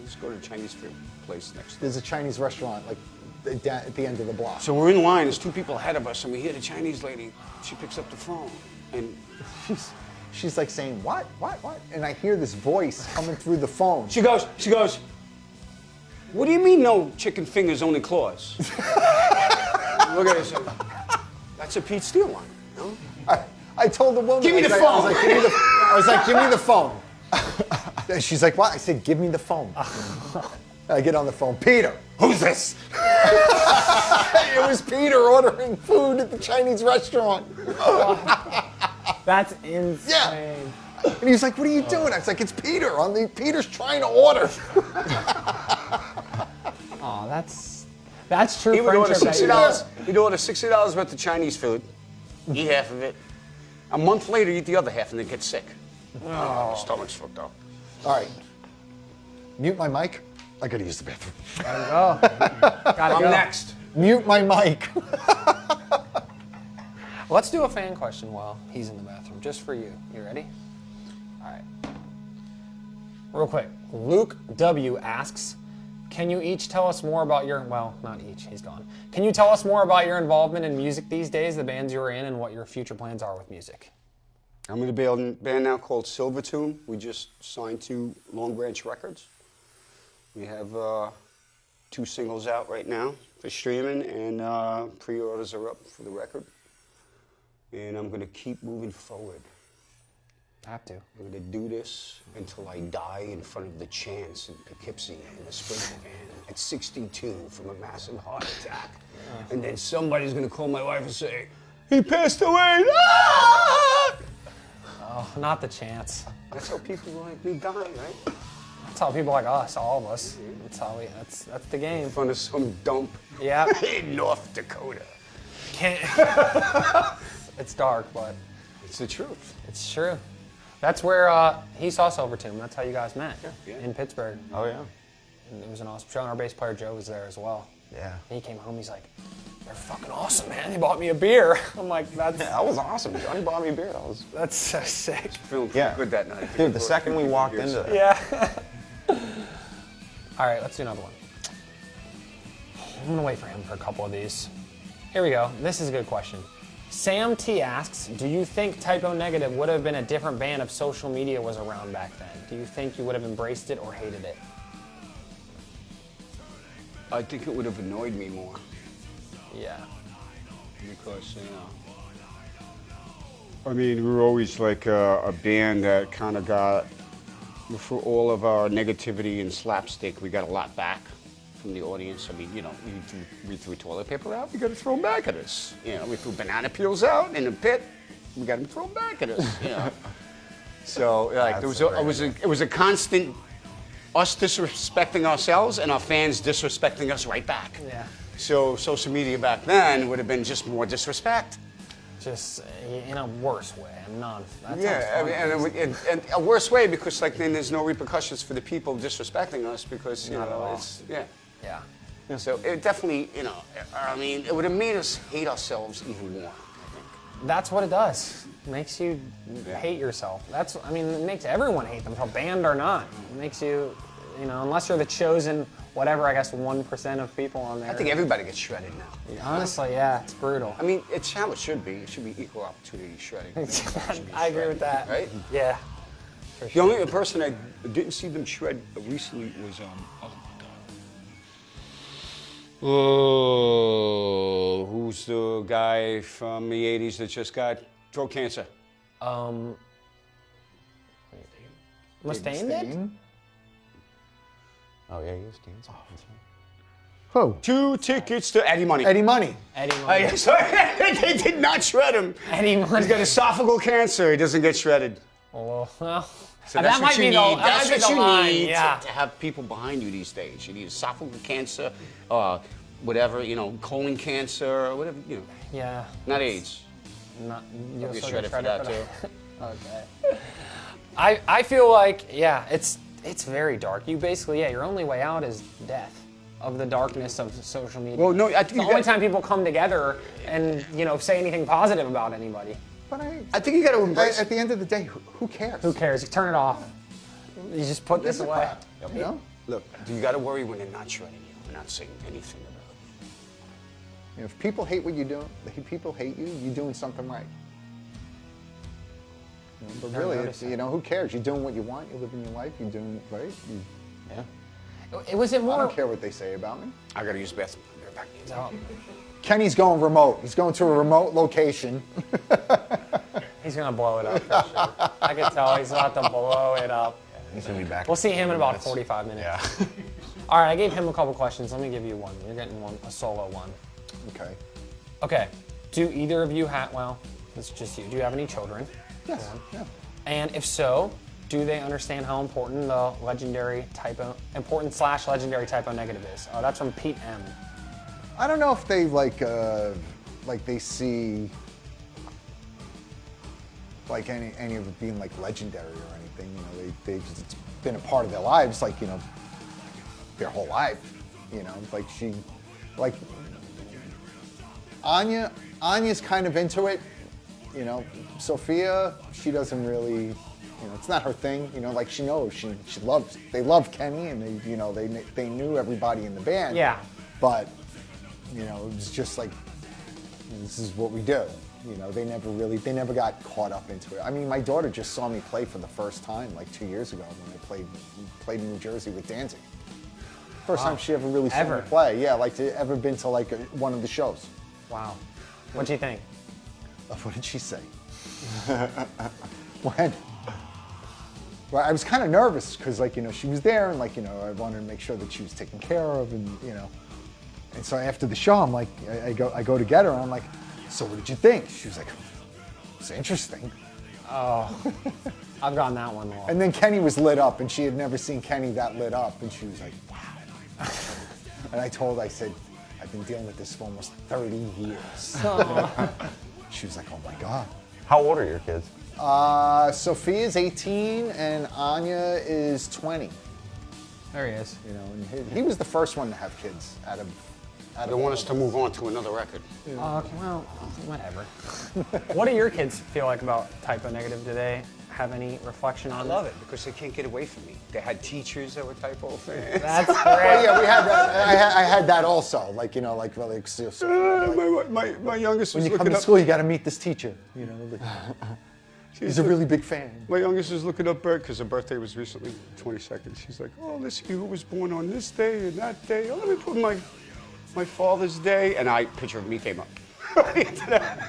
Let's go to the Chinese food place next door. There's a Chinese restaurant like at the end of the block. So we're in line. There's two people ahead of us, and we hear the Chinese lady. She picks up the phone, and She's like saying, what? And I hear this voice coming through the phone. she goes, "What do you mean no chicken fingers, only claws?" Look at this. That's a Pete Steele line. You know? I told the woman. Give me the I phone. was like, give me the phone. And she's like, what? I said, give me the phone. I get on the phone. Peter, who's this? It was Peter ordering food at the Chinese restaurant. That's insane. And he's like, what are you doing? I was like, it's Peter. Peter's trying to order. Oh, that's true He would order friendship. $60. He'd order $60 worth of Chinese food, eat half of it. A month later, eat the other half, and then get sick. Oh, his stomach's fucked up. All right. Mute my mic. I gotta use the bathroom. Gotta I'm go. next. Mute my mic. Let's do a fan question while he's in the bathroom, just for you. You ready? All right. Real quick, Luke W asks, can you each tell us more about your, well, not each, he's gone. Can you tell us more about your involvement in music these days, the bands you're in, and what your future plans are with music? I'm in a band now called Silvertune. We just signed to Long Branch Records. We have 2 singles out right now for streaming, and pre-orders are up for the record. And I'm going to keep moving forward. Have to. I'm going to do this until I die in front of the Chance in Poughkeepsie in the Sprinkle van at 62 from a massive heart attack. And then somebody's going to call my wife and say, he passed away. Ah! Oh, not the Chance. That's how people like me die, right? That's how people like us, all of us. That's the game. In front of some dump Yeah. in North Dakota. Can't. It's dark, but It's the truth. it's true. That's where he saw Silvertune. That's how you guys met Yeah. in Pittsburgh. Oh yeah. And it was an awesome show. And our bass player Joe was there as well. Yeah. And he came home. He's like, "They're fucking awesome, man. They bought me a beer." I'm like, Yeah, that was awesome. Johnny bought me a beer. That was. That's so sick." Feeling Yeah. good that night. Dude, the second we walked into that. Yeah. All right, let's do another one. I'm gonna wait for him for a couple of these. Here we go. This is a good question. Sam T asks, do you think Typo Negative would have been a different band if social media was around back then? Do you think you would have embraced it or hated it? I think it would have annoyed me more Yeah. because, you know. I mean, we were always like a band that kind of got, for all of our negativity and slapstick, we got a lot back from the audience. I mean, you know, we threw toilet paper out, we got to throw them back at us. You know, we threw banana peels out in the pit, we got them thrown back at us. You know, so like it was a constant us disrespecting ourselves and our fans disrespecting us right back. Yeah. So social media back then would have been just more disrespect. Just in a worse way. Yeah, I mean, and a worse way because like then there's no repercussions for the people disrespecting us because you Not at know all. it's yeah. Yeah. So it definitely, you know, I mean, it would have made us hate ourselves even more. That's what it does. It makes you hate yourself. It makes everyone hate themselves, band or not. It makes you, unless you're the chosen, whatever, I guess 1% of people on there. I think everybody gets shredded now. Honestly, yeah, it's brutal. I mean, it's how it should be. It should be equal opportunity shredding. I agree with that. Right? Yeah. The only person I didn't see them shred recently was who's the guy from the '80s that just got throat cancer? Mustaine did? Oh yeah, he was dancing. Who? 2 tickets to Eddie Money. Eddie Money. Eddie Money. Sorry, they did not shred him. Eddie Money. He's got esophageal cancer. He doesn't get shredded. Oh, well, So that that's might what you be need. the, That's what you line. need Yeah. to have people behind you these days. You need esophageal cancer, whatever, colon cancer, whatever, Yeah. Not AIDS. Not, I'll you'll be still shredded get for that too. Okay. I feel like, yeah, it's very dark. You basically, your only way out is death of the darkness of social media. Well, no, I It's think the only time people come together and, say anything positive about anybody. But I think you got to embrace. at the end of the day, who cares? Who cares? You turn it off. You just put this Gives a away. crap, you know? Look, you got to worry when they're not shredding you. They're not saying anything about it. If people hate what you do, if people hate you, you're doing something right. But Never really, noticed it's, who cares? You're doing what you want. You're living your life. You're doing it right. Yeah. Was it I more? don't care what they say about me. I got to use the bathroom. I'll be right back. Oh, Kenny's going remote. He's going to a remote location. he's gonna blow it up for sure. I can tell he's about to blow it up. He's gonna be back. We'll see him in about 45 minutes. Yeah. All right, I gave him a couple questions. Let me give you one. You're getting one, a solo one. Okay. Okay. Do either of you have? Well, it's just you. Do you have any children? Yes. Yeah. And if so, do they understand how important the legendary typo, legendary typo negative is? That's from Pete M. I don't know if they like they see like any of it being like legendary or anything. It's been a part of their lives, their whole life. Like Anya's kind of into it. Sophia, she doesn't really, it's not her thing. She knows they love Kenny, and they knew everybody in the band. Yeah. But it was just like, this is what we do. They never got caught up into it. I mean, my daughter just saw me play for the first time like 2 years ago when I played in New Jersey with Danzig. First time she ever really saw me play. Yeah, ever been to one of the shows. Wow. What do you think? What did she say? When? Well, I was kind of nervous because she was there, and I wanted to make sure that she was taken care of, and And so after the show, I'm like, I go to get her, and I'm like, so what did you think? She was like, it's interesting. Oh, I've gotten that one wrong. And then Kenny was lit up, and she had never seen Kenny that lit up, and she was like, wow. And I said, I've been dealing with this for almost 30 years. She was like, oh my God. How old are your kids? Sophia's 18 and Anya is 20. There he is. And he was the first one to have kids out of They want us to move on to another record. Okay, well, whatever. What do your kids feel like about typo negative? Do they have any reflection on I love it because they can't get away from me. They had teachers that were typo fans. That's Well, great. yeah, we had that. I had that also. My youngest when was you come looking to up. school, you got to meet this teacher. He's a really big fan. My youngest was looking up Bert because her birthday was recently 22nd. She's like, oh, let's see who was born on this day and that day. Oh, let me put my Father's Day, and a picture of me came up.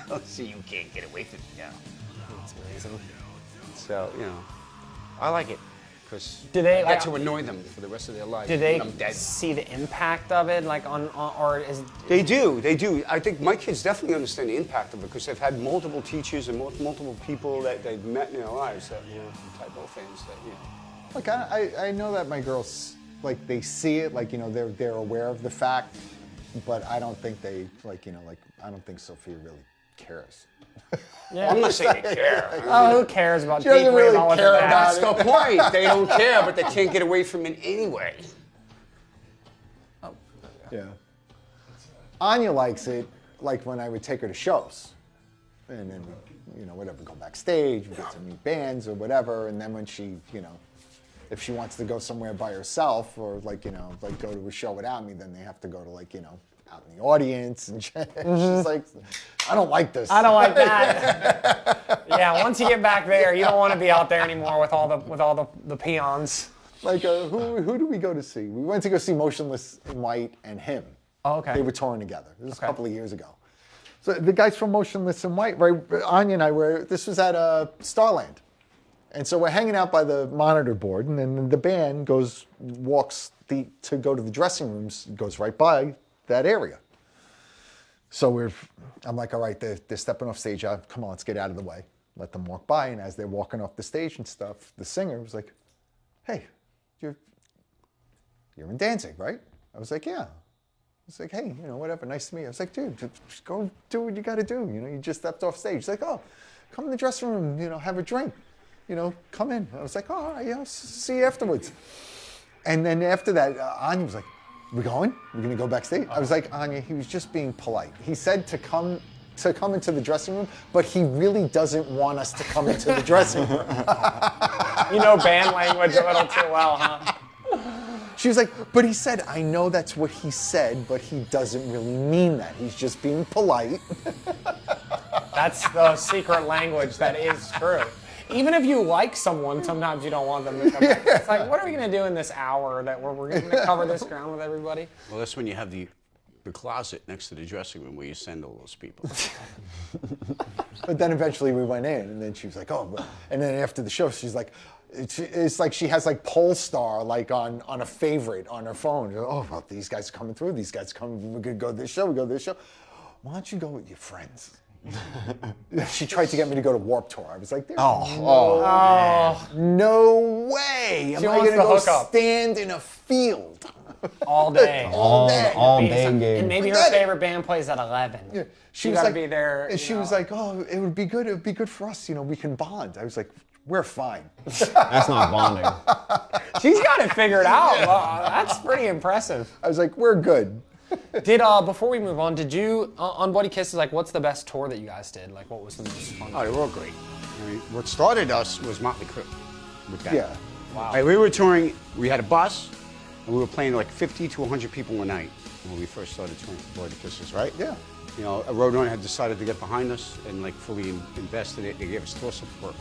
Let's see, you can't get away from me now. That's amazing. So, I like it because Do they, I get to annoy them for the rest of their lives. Do they when I'm dead. see the impact of it, or is? They do. I think my kids definitely understand the impact of it because they've had multiple teachers and multiple people that they've met in their lives that were typo fans. Look, I know that my girls they see it, they're aware of the fact, but I don't think they I don't think Sophia really cares. Yeah. I'm not saying they care. Oh, who cares about doesn't people really about what care they're about bad? That's the point. They don't care, but they can't get away from it anyway. Yeah. Anya likes it, when I would take her to shows, and then whatever, go backstage, we get to meet bands or whatever, and then when she, if she wants to go somewhere by herself or go to a show without me, then they have to go to out in the audience, and she's like, I don't like this. I don't like that. Yeah, once you get back there, you don't want to be out there anymore with all the peons. Who do we go to see? We went to go see Motionless in White and him. Oh, okay. They were touring together. This was a couple of years ago. So the guys from Motionless in White, right? Anya and I this was at Starland. And so we're hanging out by the monitor board, and then the band walks to go to the dressing rooms, goes right by that area. So I'm like, all right, they're stepping off stage. Come on, let's get out of the way. let them walk by, and as they're walking off the stage and stuff, the singer was like, "Hey, you're in Danzig, right?" I was like, "Yeah." It's like, "Hey, whatever, nice to meet you." I was like, "Dude, just go do what you got to do. You just stepped off stage." He's like, "Oh, come in the dressing room, have a drink. Come in." I was like, "Oh, all right, yeah, see you afterwards." And then after that, Anya was like, "We going? We're going to go backstage?" I was like, "Anya, he was just being polite. He said to come into the dressing room, but he really doesn't want us to come into the dressing room." You know band language a little too well, huh? She was like, "But he said, I know that's what he said, but he doesn't really mean that. He's just being polite." That's the secret language that is true. Even if you like someone, sometimes you don't want them to come back. It's like, what are we going to do in this hour that we're going to cover this ground with everybody? Well, that's when you have the closet next to the dressing room where you send all those people. But then eventually we went in, and then she was like, "Oh," and then after the show, she's like, it's like she has like Polestar like on a favorite on her phone. "Oh, well, these guys are coming through. These guys coming. We could go to this show. We go to this show. Why don't you go with your friends?" She tried to get me to go to Warped Tour. I was like, no way. Am I wants going to the go hookup. stand in a field All day. all day? All day game. And maybe her Forget it. favorite band plays at 11. Yeah. She You was gotta like, be there. and she was like, "Oh, it would be good. It would be good for us. We can bond." I was like, "We're fine." That's not bonding. She's got it figured out. Well, that's pretty impressive. I was like, "We're good." Did before we move on, did you on Bloody Kisses, like, what's the best tour that you guys did? Like, what was the most fun? Oh, they were all great. I mean, what started us was Motley Crue with that. Yeah. Wow. Like, we were touring, we had a bus, and we were playing like 50 to 100 people a night when we first started touring Bloody Kisses, right? Yeah. A Roadrunner had decided to get behind us and like fully invest in it. They gave us tour support.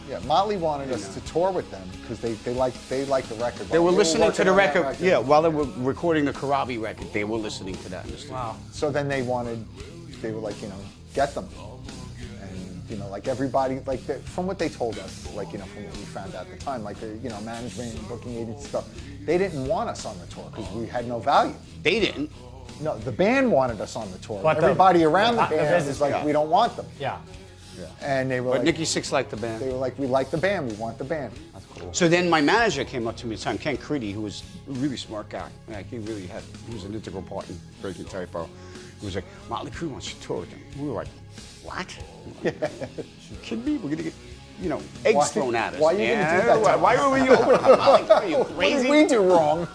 Yeah, Motley wanted us to tour with them because they liked the record. They were listening to working the on that record. Yeah, while they were recording the Karabi record, they were listening to that in the studio. Wow. So then they were like, get them. And, like everybody, from what they told us, from what we found out at the time, management and booking agent stuff, they didn't want us on the tour because we had no value. They didn't. No, the band wanted us on the tour. But everybody around the the band business was like, guy. "We don't want them." Yeah. And they were But like, Nikki Sixx liked the band. they were like, "We like the band. We want the band." So then my manager came up to me at the time, Ken Creedy, who was a really smart guy. Like he was an integral part in breaking typo. He was like, "Motley Crue wants to tour with them." We were like, "What? You kidding me? We're gonna get, eggs thrown at us." Why are you gonna do that to us? Why were we open up Motley Crue? Are you What crazy? did we do wrong?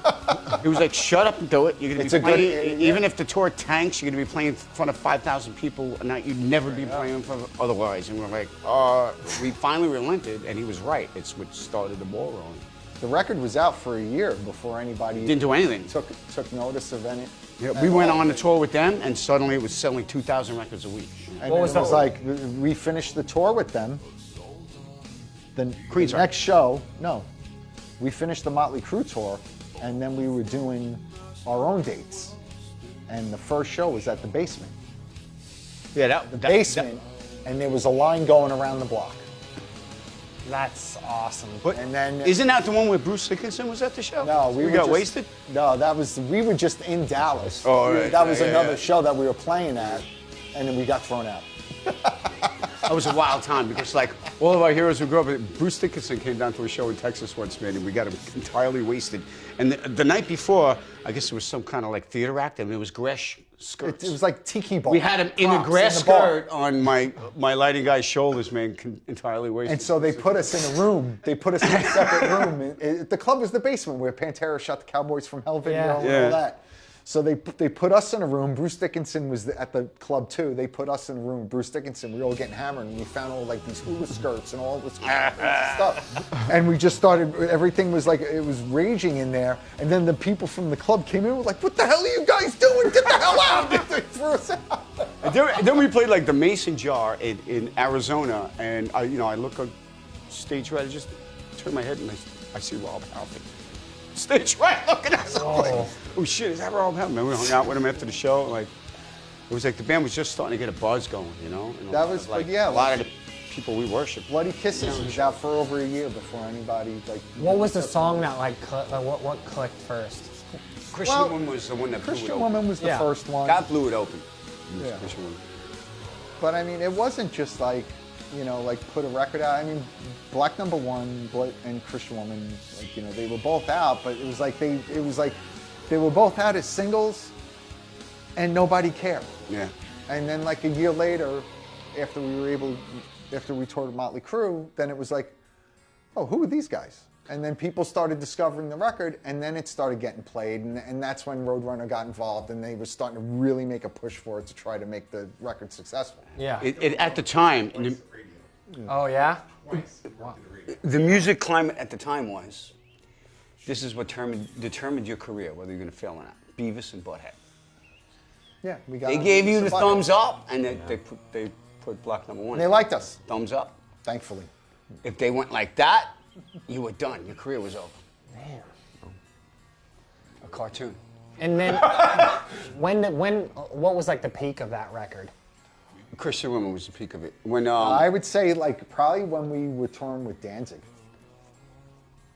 He was like, "Shut up and do it. You're gonna It's be a good- playing, even if the tour tanks, you're gonna be playing in front of 5,000 people a night. You'd never be playing in front of otherwise." And we're like, we finally relented, and he was right. It's what started the ball rolling. The record was out for a year before anybody Didn't do anything. took notice of any. Yeah, we went on the tour with them, and suddenly it was selling 2,000 records a week. And What it was was the- like we finished the tour with them. The Queensrÿche. next show, we finished the Motley Crue tour, and then we were doing our own dates. And the first show was at the basement. Yeah, The basement, and there was a line going around the block. That's awesome. And then Isn't that the one where Bruce Dickinson was at the show? no, we were got just- wasted. No, we were just in Dallas. Oh, all right. That was Yeah, another yeah. show that we were playing at, and then we got thrown out. That was a wild time because, like, all of our heroes who grew up, Bruce Dickinson came down to a show in Texas once, man, and we got him entirely wasted. And the night before, I guess it was some kind of like theater act, and it was grass skirts. It was like tiki bar. We had him in a props grass the bar. skirt on my lighting guy's shoulders, man, entirely wasted. And so they put us in a room. They put us in a separate room. The club was the basement where Pantera shot the Cowboys from Hell video Yeah. and Yeah. all that. So they put us in a room. Bruce Dickinson was at the club too. They put us in a room with Bruce Dickinson. We were all getting hammered, and we found all like these hula skirts and all this crazy stuff. And we just started. Everything was like it was raging in there. And then the people from the club came in. Were like, "What the hell are you guys doing? Get the hell out!" They threw us out. And then we played like the Mason Jar in Arizona, and I look on stage right, I just turn my head and I see Rob Halford. Stage right, looking at us. Oh shit, is that Rob Halford? Man, we hung out with him after the show. Like, it was like the band was just starting to get a buzz going, And That was- like but yeah, a lot of the people we worship. Bloody Kisses was out for over a year before anybody like. What was the song that what clicked first? Christian Well, Woman was the one that blew it Christian open. Woman was the Yeah. first one. That blew it open. It was Yeah. Christian Woman. But I mean, it wasn't just like you know, like put a record out. I mean, Black Number One and Christian Woman, like, you know, they were both out, but it was like they were both out as singles, and nobody cared. Yeah. And then like a year later, after we toured Motley Crue, then it was like, oh, who are these guys? And then people started discovering the record, and then it started getting played, and that's when Roadrunner got involved, and they were starting to really make a push for it to try to make the record successful. Yeah. At the time, Oh yeah. the music climate at the time was, this is what determined your career, whether you're going to fail or not. Beavis and Butthead. Yeah, we got. They on gave you Beavis the and Butthead. thumbs up, and they put Black Number One. And they liked us, Thumbs up. thankfully. If they went like that, you were done. Your career was over. Damn. A cartoon. And then what was like the peak of that record? Christian Woman was the peak of it. When I would say like probably when we were touring with Danzig.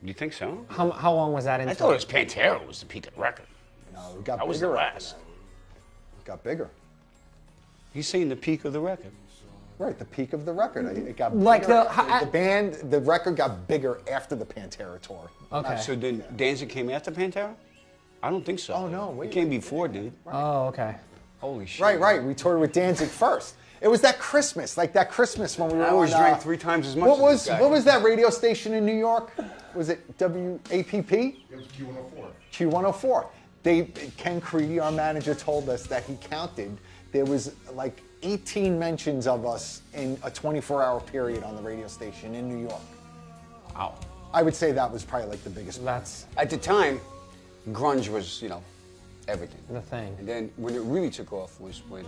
you think so? How long was that into? I thought it was Pantera was the peak of the record. No, it got That was bigger. the after last. that. It got bigger. He's saying the peak of the record. Right, the peak of the record. It got Like bigger. the- the record got bigger after the Pantera tour. Okay. So then Danzig came after Pantera? I don't think so. Oh, no, wait. It came before, dude. Oh, okay. Holy shit. Right. We toured with Danzig first. It was that Christmas, when we were I always on, drank 3 times as much What as was this guy. what was that radio station in New York? Was it WAPP? It was Q104. Q104. Ken Creedy, our manager, told us that he counted. There was like 18 mentions of us in a 24-hour period on the radio station in New York. Wow. I would say that was probably like the biggest. That's At the time, grunge was, everything. the thing. And then when it really took off was when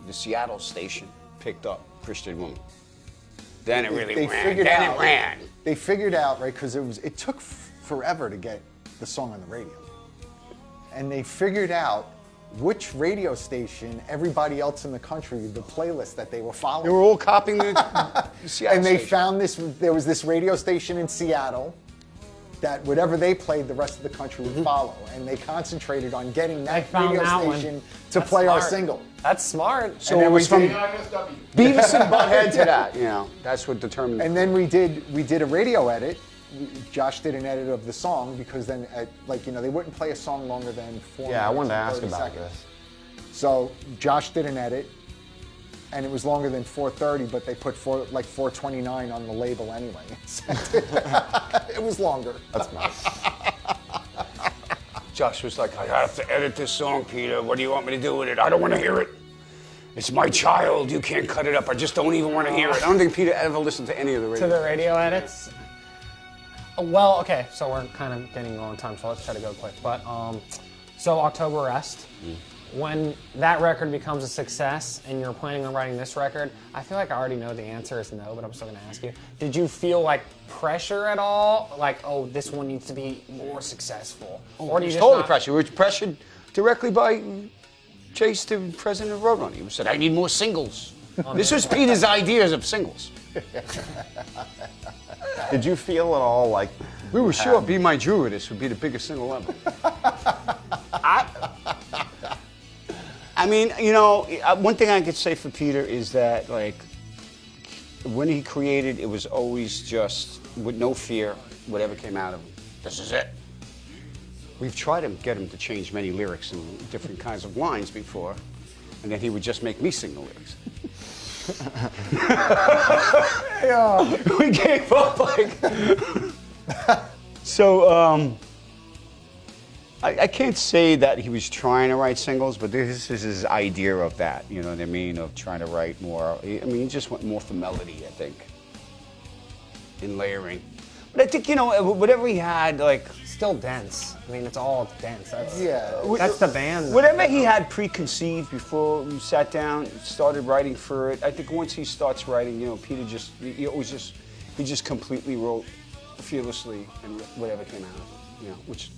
the Seattle station picked up Christian Woman. Then it really ran. Then it ran. They figured out, right, because it took forever to get the song on the radio. And they figured out which radio station everybody else in the country, the playlist that they were following. They were all copying the Seattle And they station. found there was this radio station in Seattle that whatever they played, the rest of the country would follow. And they concentrated on getting that found radio that one. station to That's play our smart. single. That's smart. So And it then was we from did- ISW. Beavis and Butthead to that, that's what determined. And then we did a radio edit. Josh did an edit of the song because then, they wouldn't play a song longer than 4 minutes. Yeah, I wanted to and ask 30 about seconds. this. So Josh did an edit, and it was longer than 4:30, but they put 4:29 on the label anyway. It was longer. That's nice. Josh was like, I have to edit this song, Peter. What do you want me to do with it? I don't want to hear it. It's my child. You can't cut it up. I just don't even want to hear it. I don't think Peter ever listened to any of the radio. To the radio edits. Well, okay, so we're kind of getting low on time, so let's try to go quick. But so October Rest, when that record becomes a success and you're planning on writing this record, I feel like I already know the answer is no, but I'm still gonna ask you. Did you feel like pressure at all? Like, oh, this one needs to be more successful? Or do you It was just totally not- pressured. We were pressured directly by Chase, the president of Roadrunner. He said, I need more singles. This was Peter's ideas of singles. Did you feel at all like We were sure Be My Druidess would be the biggest single ever. I mean, one thing I could say for Peter is that, when he created, it was always just with no fear, whatever came out of him. This is it. We've tried to get him to change many lyrics and different kinds of lines before, and then he would just make me sing the lyrics. We gave up, So, I can't say that he was trying to write singles, but this is his idea of that, you know what I mean, of trying to write more. He just went more for melody, I think, in layering. But I think, whatever he had, Still dense. I mean, it's all dense. That's Yeah. the band. whatever he had preconceived before we sat down, started writing for it, I think once he starts writing, Peter he just completely wrote fearlessly and whatever came out of it, which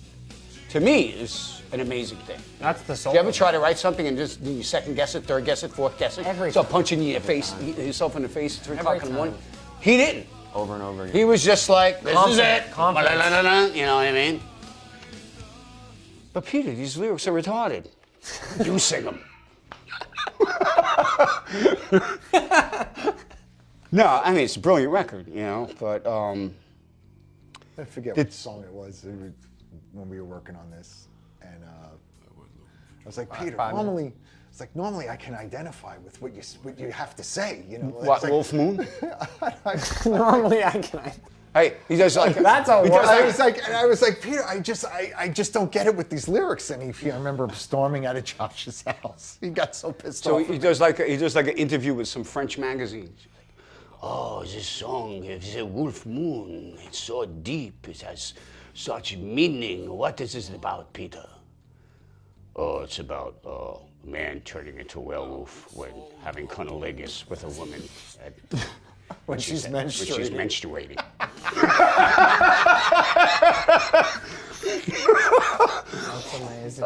to me is an amazing thing. That's the soul. Do you ever try to write something and just you second guess it, third guess it, fourth guess it? Every Start time. punching yourself in the face at 3 Every o'clock in the morning? time. He didn't. over and over again? He was just like, this is Confident, it. confidence. Ba-da-da-da-da, you know what I mean? But Peter, these lyrics are retarded. You sing them. No, I mean, it's a brilliant record, you know, but I forget what song it was when we were working on this, and I was like, Peter, normally I can identify with what you have to say, you know. what, like, Wolf Moon? Normally I can. Hey, he does like That's a he word. does I was like, Peter, I just don't get it with these lyrics. And I remember storming out of Josh's house. He got so pissed So off. he does like an interview with some French magazines. Oh, this song, it's a Wolf Moon. It's so deep. It has such meaning. What is this about, Peter? Oh, it's about a man turning into a werewolf when having cunnilingus with a woman when she's menstruating. That's amazing.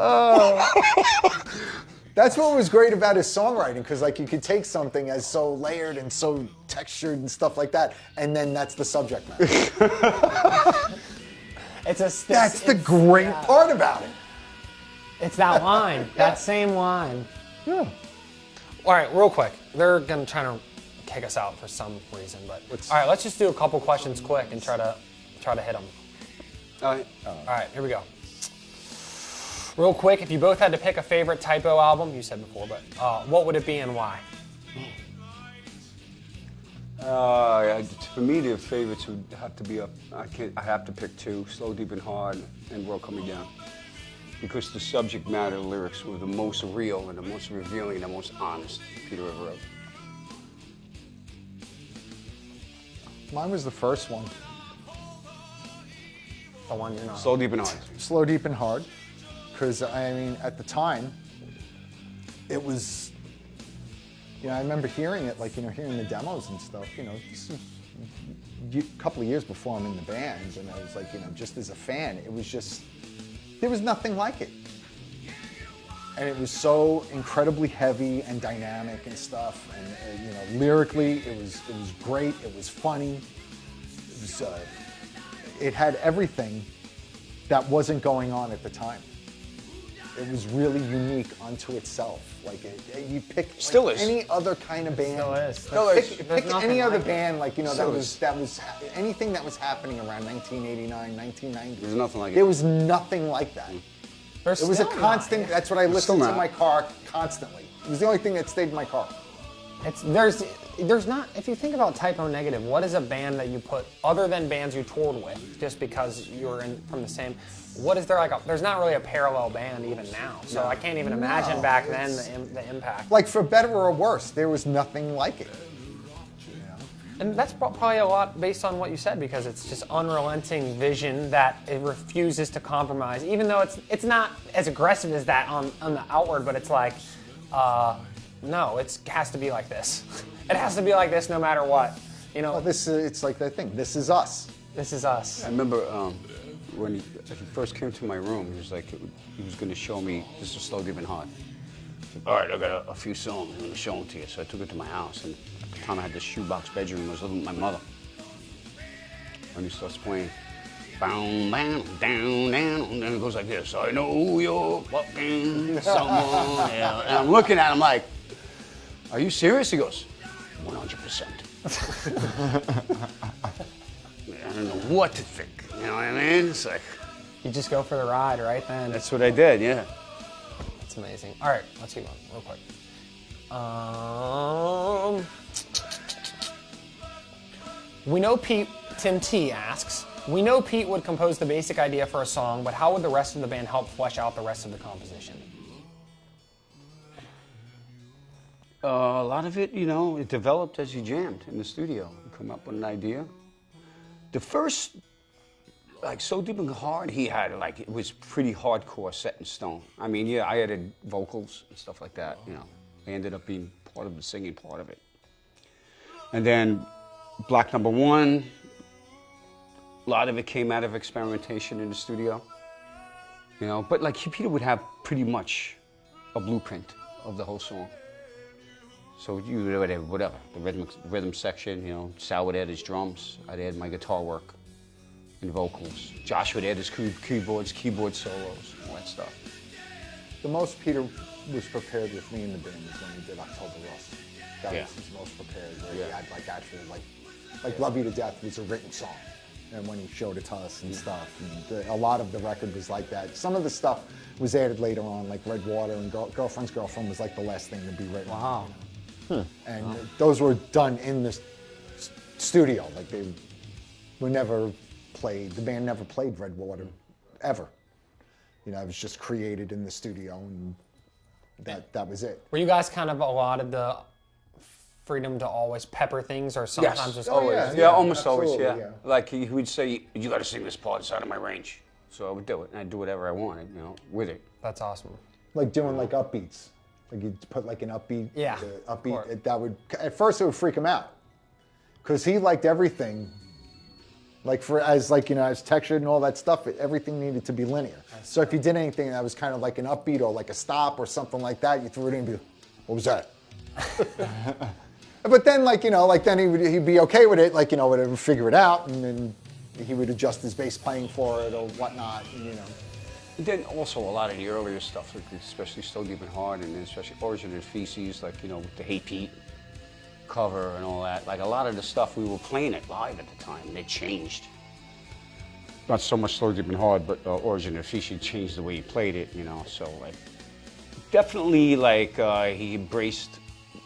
That's what was great about his songwriting, because like you could take something as so layered and so textured and stuff like that, and then that's the subject matter. That's the great part about it. It's that line, that same line. Yeah. All right, real quick. They're gonna try to kick us out for some reason, but all right, let's just do a couple questions quick and try to hit them. All right. All right, here we go. Real quick, if you both had to pick a favorite typo album, you said before, but what would it be and why? For me, the favorites would have to be I have to pick two: Slow, Deep, and Hard, and World Coming Down, because the subject matter lyrics were the most real and the most revealing and the most honest Peter ever wrote. Mine was the first one. The one you're not. Slow, Deep, and Hard. Slow, Deep, and Hard. Because, I mean, at the time, it was, you know, I remember hearing it, like, you know, hearing the demos and stuff, you know, this is a couple of years before I'm in the band, and I was like, you know, just as a fan, it was just, there was nothing like it. And it was so incredibly heavy and dynamic and stuff, and you know, lyrically, it was great, it was funny, it was, it had everything that wasn't going on at the time. It was really unique unto itself. Like you pick like any other kind of band. Still is. Pick any other band, like you know, that was anything that was happening around 1989, 1990. There's nothing like it. There was nothing like that. There's It was a still constant. not. That's what I listened to in my car constantly. It was the only thing that stayed in my car. There's not. If you think about typo negative, what is a band that you put other than bands you toured with, just because you're from the same? What is there like? There's not really a parallel band even now. So I can't even imagine back then the impact. Like for better or worse, there was nothing like it. And that's probably a lot based on what you said, because it's just unrelenting vision that it refuses to compromise, even though it's not as aggressive as that on the outward, but it's like, no, it has to be like this. It has to be like this no matter what. You know. Well, it's like that thing. This is us. This is us. I remember when he first came to my room, he was like, he was going to show me, this is Slow, Deep, and Hard. All right, I got a few songs, I'm going to show them to you. So I took it to my house, and at the time I had this shoebox bedroom, I was living with my mother. When he starts playing, boom, bam, down, down, and then it goes like this. I know you're fucking someone. Yeah. And I'm looking at him like, are you serious? He goes, 100%. I don't know what to think. You know what I mean? It's like, You just go for the ride right then. that's what I did, yeah. That's amazing. All right, let's keep going real quick. We know Pete, Tim T asks, we know Pete would compose the basic idea for a song, but how would the rest of the band help flesh out the rest of the composition? A lot of it, you know, it developed as you jammed in the studio. You come up with an idea. The first, like, So Deep and Hard, he had, like, it was pretty hardcore, set in stone. I mean, yeah, I added vocals and stuff like that, you know. I ended up being part of the singing part of it. And then Black Number One, a lot of it came out of experimentation in the studio, you know. But, like, Peter would have pretty much a blueprint of the whole song. So you would add whatever, the rhythm section, you know, Sal would add his drums, I'd add my guitar work and vocals. Josh would add his keyboard solos, all that stuff. The most Peter was prepared with me in the band was when we did October Rust. That Yeah. was his most prepared. Where he Yeah. had like actually like "Love You to Death" was a written song, and when he showed it to us and stuff, and a lot of the record was like that. Some of the stuff was added later on, like "Red Water" and "Girlfriend's Girlfriend" was like the last thing to be written. Wow. And those were done in the studio. Like they were never played. The band never played "Red Water" ever. You know, it was just created in the studio, and that was it. Were you guys kind of allotted the freedom to always pepper things, or sometimes Yes, just always. yeah, Yeah, yeah, almost always, absolutely, yeah. yeah. Like he would say, you got to sing this part, it's out of my range. So I would do it, and I'd do whatever I wanted, you know, with it. That's awesome. Like doing like upbeats. Like you'd put like an upbeat. Yeah, Upbeat. That would at first it would freak him out, because he liked everything. Like as textured and all that stuff, everything needed to be linear. So if you did anything that was kind of like an upbeat or like a stop or something like that, you threw it in and be, what was that? But then then he'd be okay with it, whatever, figure it out, and then he would adjust his bass playing for it or whatnot, And then also a lot of the earlier stuff, like especially Still Deep and Hard, and then especially Origin and Feces, like, you know, with the Hey Pete cover and all that. Like a lot of the stuff, we were playing it live at the time, and it changed. Not so much Still Deep and Hard, but Origin and Feces changed the way he played it, you know, so like, definitely like he embraced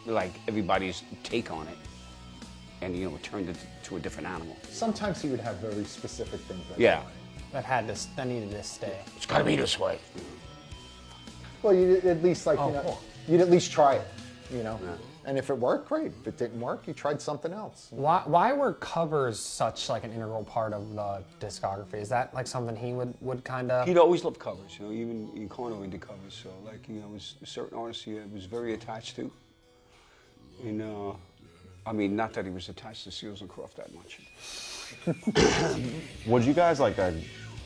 like everybody's take on it, and, you know, turned it to a different animal. Sometimes he would have very specific things. Yeah. That needed to stay. It's gotta be this way. Well, you'd at least Cool. you'd at least try it, you know. Yeah. And if it worked, great. If it didn't work, you tried something else. Why were covers such like an integral part of the discography? Is that like something he would kind of? He'd always loved covers, you know, even in Corno he did covers, so like, you know, it was certain artists he was very attached to. And I mean, not that he was attached to Seals and Croft that much. Would you guys like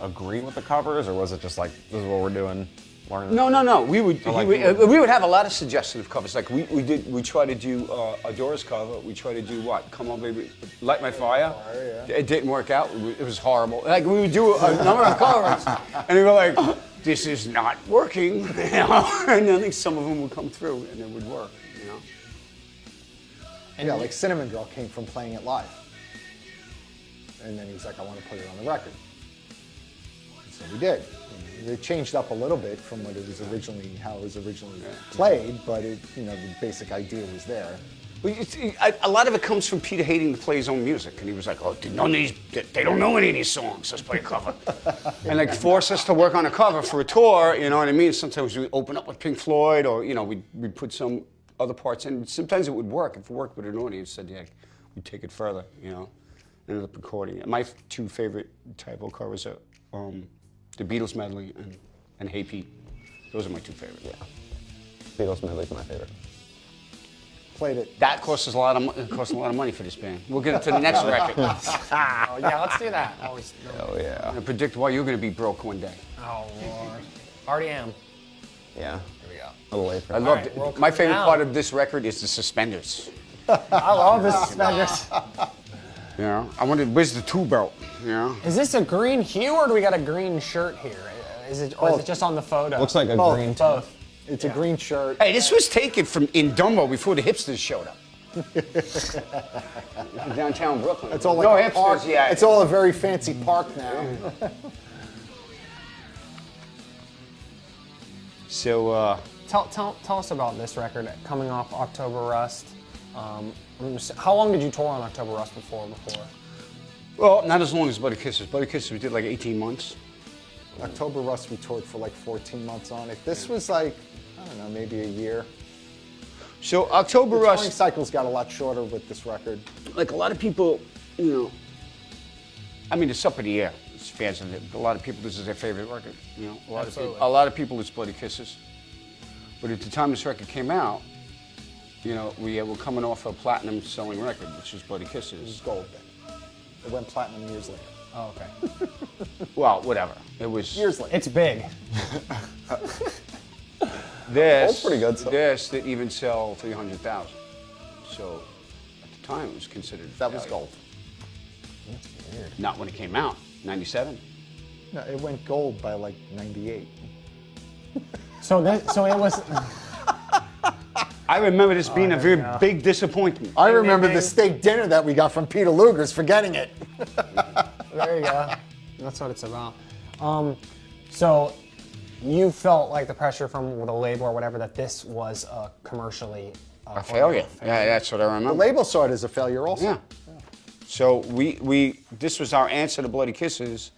agree with the covers, or was it just like, this is what we're doing? Learn it? No. We would like we would have a lot of suggestive covers. Like we try to do a Doors cover. We try to do what? Come On Baby, Light My Fire. Yeah. It didn't work out. It was horrible. Like we would do a number of covers, and we were like, this is not working. You know? And I think some of them would come through, and it would work. You know. Yeah, like Cinnamon Girl came from playing it live. And then he was like, I want to put it on the record. And so we did. It changed up a little bit from what it was originally, how it was originally played, but the basic idea was there. Well, a lot of it comes from Peter hating to play his own music, and he was like, "Oh, they don't know any of these songs. Let's play a cover," and like force us to work on a cover for a tour. You know what I mean? Sometimes we open up with Pink Floyd, or we put some other parts in. Sometimes it would work if it worked with an audience. Said, "Yeah, we'd take it further." You know, ended up recording it. My two favorite typo covers are the Beatles medley and Hey Pete. Those are my two favorites. Yeah. Beatles medley's my favorite. Played it. That costs us a lot of money for this band. We'll get into the next record. Oh yeah, let's do that. Always. Oh yeah. I predict why you're going to be broke one day. Oh Lord. Already am. Yeah. Here we go. A little late for I that. loved right, we're it. My favorite down. part of this record is the suspenders. I love the suspenders. You know, I wondered, where's the tool belt? You know, Is this a green hue, or do we got a green shirt here? Is it just on the photo? Looks like a Both. green. both. It's a green shirt. hey, this was taken from in Dumbo before the hipsters showed up. Downtown Brooklyn. It's all like no a hipsters park. yet. It's all a very fancy park now. So, Tell us about this record coming off October Rust. How long did you tour on October Rust before? well, not as long as Bloody Kisses. Bloody Kisses we did like 18 months. October Rust, we toured for like 14 months on it. This was like, I don't know, maybe a year. So October The touring Rust, cycles got a lot shorter with this record. like a lot of people, you know, I mean, it's up in the air. It's fans of it. A lot of people, this is their favorite record. You know, Absolutely. a lot of people, it's Bloody Kisses. But at the time this record came out, you know, we were coming off a platinum selling record, which was Bloody It was Kisses. gold then. It went platinum years later. Oh, okay. Well, whatever. It was Years later. It's big. this. That's pretty good, so. This didn't even sell 300,000. So at the time, it was considered. That was valuable. gold. Not when it came out, 97. No, it went gold by like 98. So it was. I remember this being a very big disappointment. I remember the steak dinner that we got from Peter Luger's for getting it. There you go. That's what it's about. So you felt like the pressure from the label or whatever that this was commercially A failure. Yeah, that's what I remember. The label saw it as a failure also. Yeah. So this was our answer to Bloody Kisses,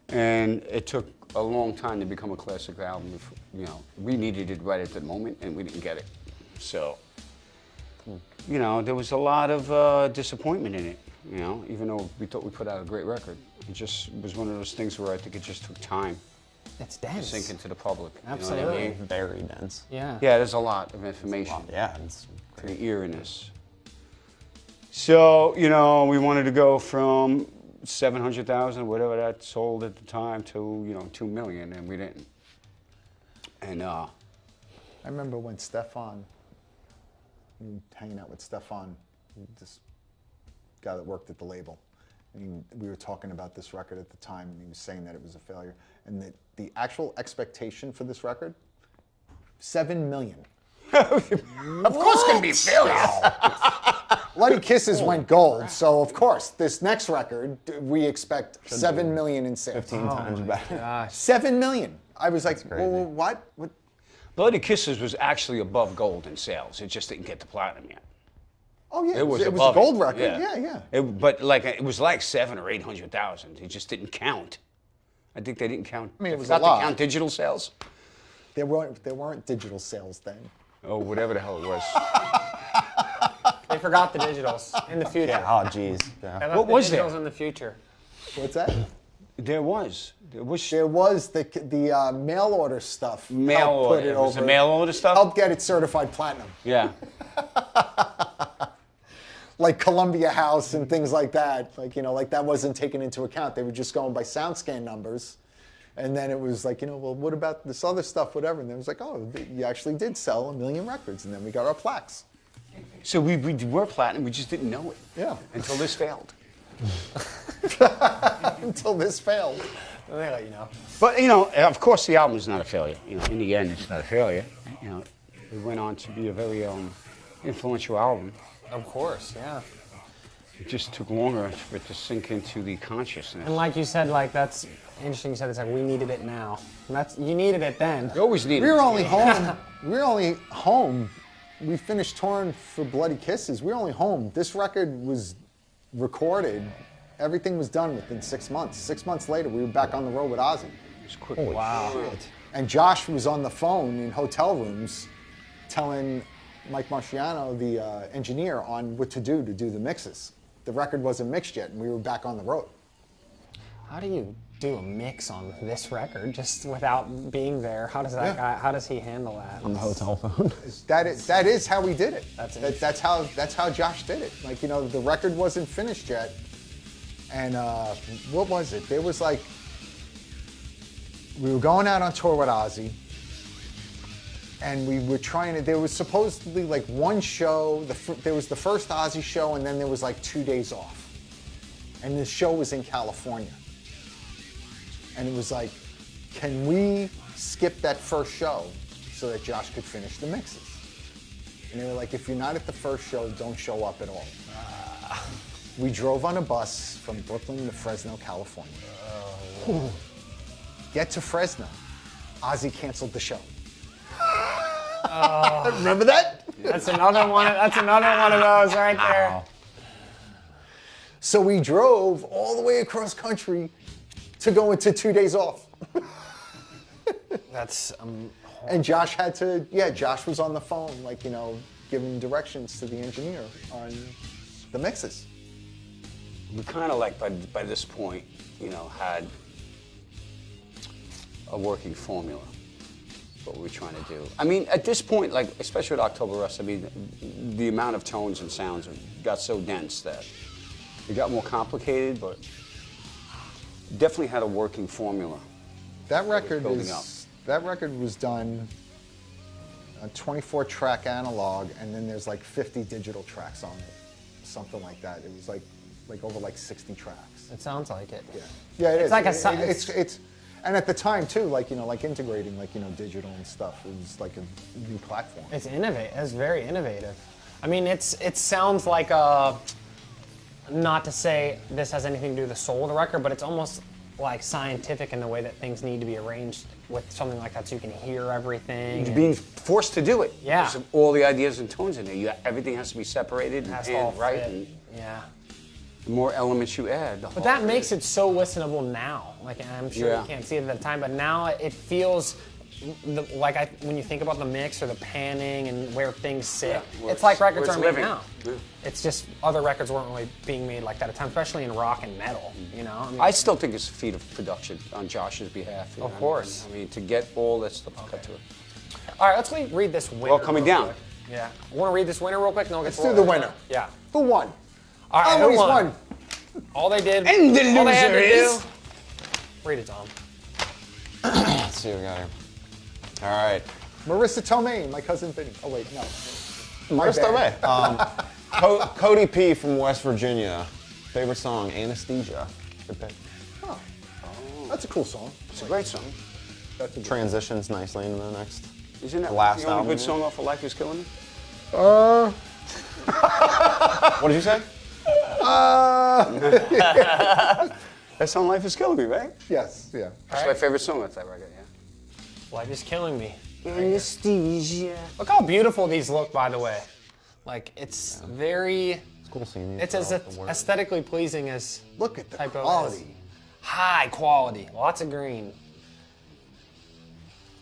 and it took a long time to become a classic album. You know, we needed it right at the moment, and we didn't get it. So, you know, there was a lot of disappointment in it. You know, even though we thought we put out a great record, it just was one of those things where I think it just took time It's to dense. sink into the public. Absolutely. You know what I mean? Very dense. Yeah. Yeah, there's a lot of information Yeah, it's to the eeriness. So, you know, we wanted to go from 700,000, whatever that sold at the time, to, you know, 2 million, and we didn't. And I remember when Stefan, hanging out with Stefan, this guy that worked at the label, and we were talking about this record at the time, and he was saying that it was a failure, and that the actual expectation for this record, 7 million. of course it's gonna be a failure. Bloody Kisses went gold, so of course, this next record, we expect 7 million in sales. 15 times better. Gosh. 7 million. I was like, well, what? Bloody Kisses was actually above gold in sales. It just didn't get to platinum yet. Oh yeah, It was a above gold it, record. Yeah. But like it was like 700,000 or 800,000. It just didn't count. I think they didn't count. I mean, it they was forgot a lot. to count digital sales. There weren't digital sales then. Oh, whatever the hell it was. They forgot the digitals in the future. Yeah, oh, geez. Yeah. They left What the was there? digitals in the future. What's that? There was There was the mail order stuff. mail helped put order. it It was the over- mail order stuff. Helped get it certified platinum, Yeah. like Columbia House and things like that. Like like that wasn't taken into account. They were just going by SoundScan numbers, and then it was like well, what about this other stuff, whatever? And it was like, oh, you actually did sell 1 million records, and then we got our plaques. So we were platinum. We just didn't know it. Yeah. Until this failed. Until this failed. They let you know. But of course, the album is not a failure. In the end, it's not a failure. It went on to be a very influential album. Of course, yeah. It just took longer for it to sink into the consciousness. And like you said, like that's interesting. You said it's like we needed it now. And you needed it then. You always need We it. were only home. We were only home. We finished touring for Bloody Kisses. We were only home. This record was recorded. Everything was done within 6 months. 6 months later, we were back on the road with Ozzy. It's quick. Wow. And Josh was on the phone in hotel rooms telling Mike Marciano, the engineer, on what to do the mixes. The record wasn't mixed yet, and we were back on the road. How do you do a mix on this record just without being there? How does that guy? How does he handle that? On the hotel phone. That is how we did it. That's That's how Josh did it. Like the record wasn't finished yet, and what was it? There was like we were going out on tour with Ozzy, and we were trying to. There was supposedly like one show. There was the first Ozzy show, and then there was like 2 days off, and the show was in California. And it was like, can we skip that first show so that Josh could finish the mixes? And they were like, if you're not at the first show, don't show up at all. We drove on a bus from Brooklyn to Fresno, California. Get to Fresno, Ozzy canceled the show. Remember that? That's another one. That's another one of those right there. Wow. So we drove all the way across country to go into 2 days off. That's And Josh had to, Josh was on the phone, like, giving directions to the engineer on the mixes. We kind of like by this point, had a working formula. What we were trying to do. I mean, at this point, like especially with October Rust, I mean, the amount of tones and sounds got so dense that it got more complicated, but definitely had a working formula. That record building up. That record was done a 24-track analog, and then there's like 50 digital tracks on it, something like that. It was like over like 60 tracks. It sounds like it. Yeah, it is. It's like a. And at the time too, like like integrating digital and stuff, it was like a new platform. It's innovative. It's very innovative. I mean, it sounds like not to say this has anything to do with the soul of the record, but it's almost like scientific in the way that things need to be arranged with something like that, so you can hear everything. You're being forced to do it. Yeah. There's all the ideas and tones in there. Everything has to be separated Has and to all right. fit. And Yeah. the more elements you add, the But that makes it so listenable now. Like, I'm sure Yeah. you can't see it at the time, but now it feels when you think about the mix or the panning and where things sit, where it's like where records it's are made living. now. Yeah. It's just other records weren't really being made like that at the time, especially in rock and metal. You know, I mean, I still think it's a feat of production on Josh's behalf. you Of know? course. I mean, to get all that stuff cut to it. all right, let's read this winner. Well, coming real down. quick. Yeah, I want to read this winner real quick. No, Let's do the winner. Yeah. Who won? All right, Always who won? won. All they did. And the all they had to loser is- do. Read it, Tom. Let's see what we got here. All right. Marissa Tomei, my cousin Vinny. Oh wait, no. Marissa bad. Tomei. Cody P from West Virginia. Favorite song, Anesthesia. Good pick. Oh, that's a cool song. It's a great song. That's a good Transitions nicely into the next. Isn't that The last the only album, good song off of Life Is Killing Me? What did you say? That song Life Is Killing Me, right? Yes, yeah. That's my favorite song off that record, yeah. Life is killing me. Anesthesia. Look how beautiful these look, by the way. Like, it's very, It's cool seeing these. it's as aesthetically pleasing as Look at the typo is. quality. High quality, lots of green.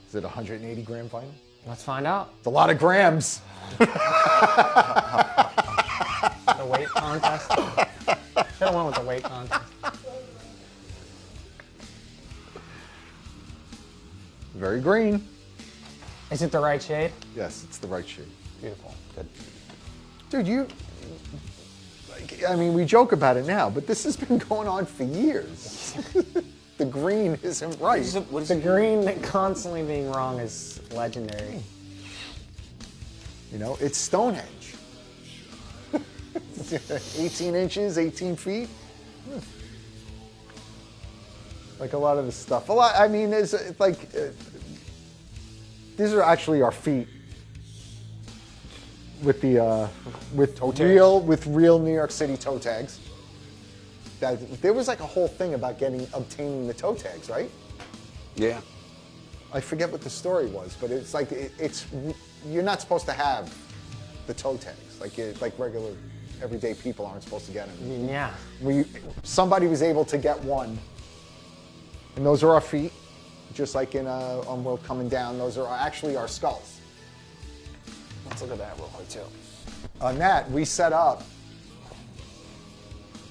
Is it 180 gram vinyl? Let's find out. It's a lot of grams. The weight contest. Should have went with the weight contest. Very green. Is it the right shade? Yes, it's the right shade. Beautiful. Good. Dude, I mean, we joke about it now, but this has been going on for years. The green isn't right. The green constantly being wrong is legendary. You know, it's Stonehenge. 18 inches, 18 feet. Like a lot of the stuff. I mean, there's like, these are actually our feet with the with real New York City toe tags. There was like a whole thing about obtaining the toe tags, right? Yeah. I forget what the story was, but it's like you're not supposed to have the toe tags. Like regular everyday people aren't supposed to get them. Yeah. Somebody was able to get one, and those are our feet, just like on World Coming Down. Those are actually our skulls. Let's look at that real quick too. On that, we set up,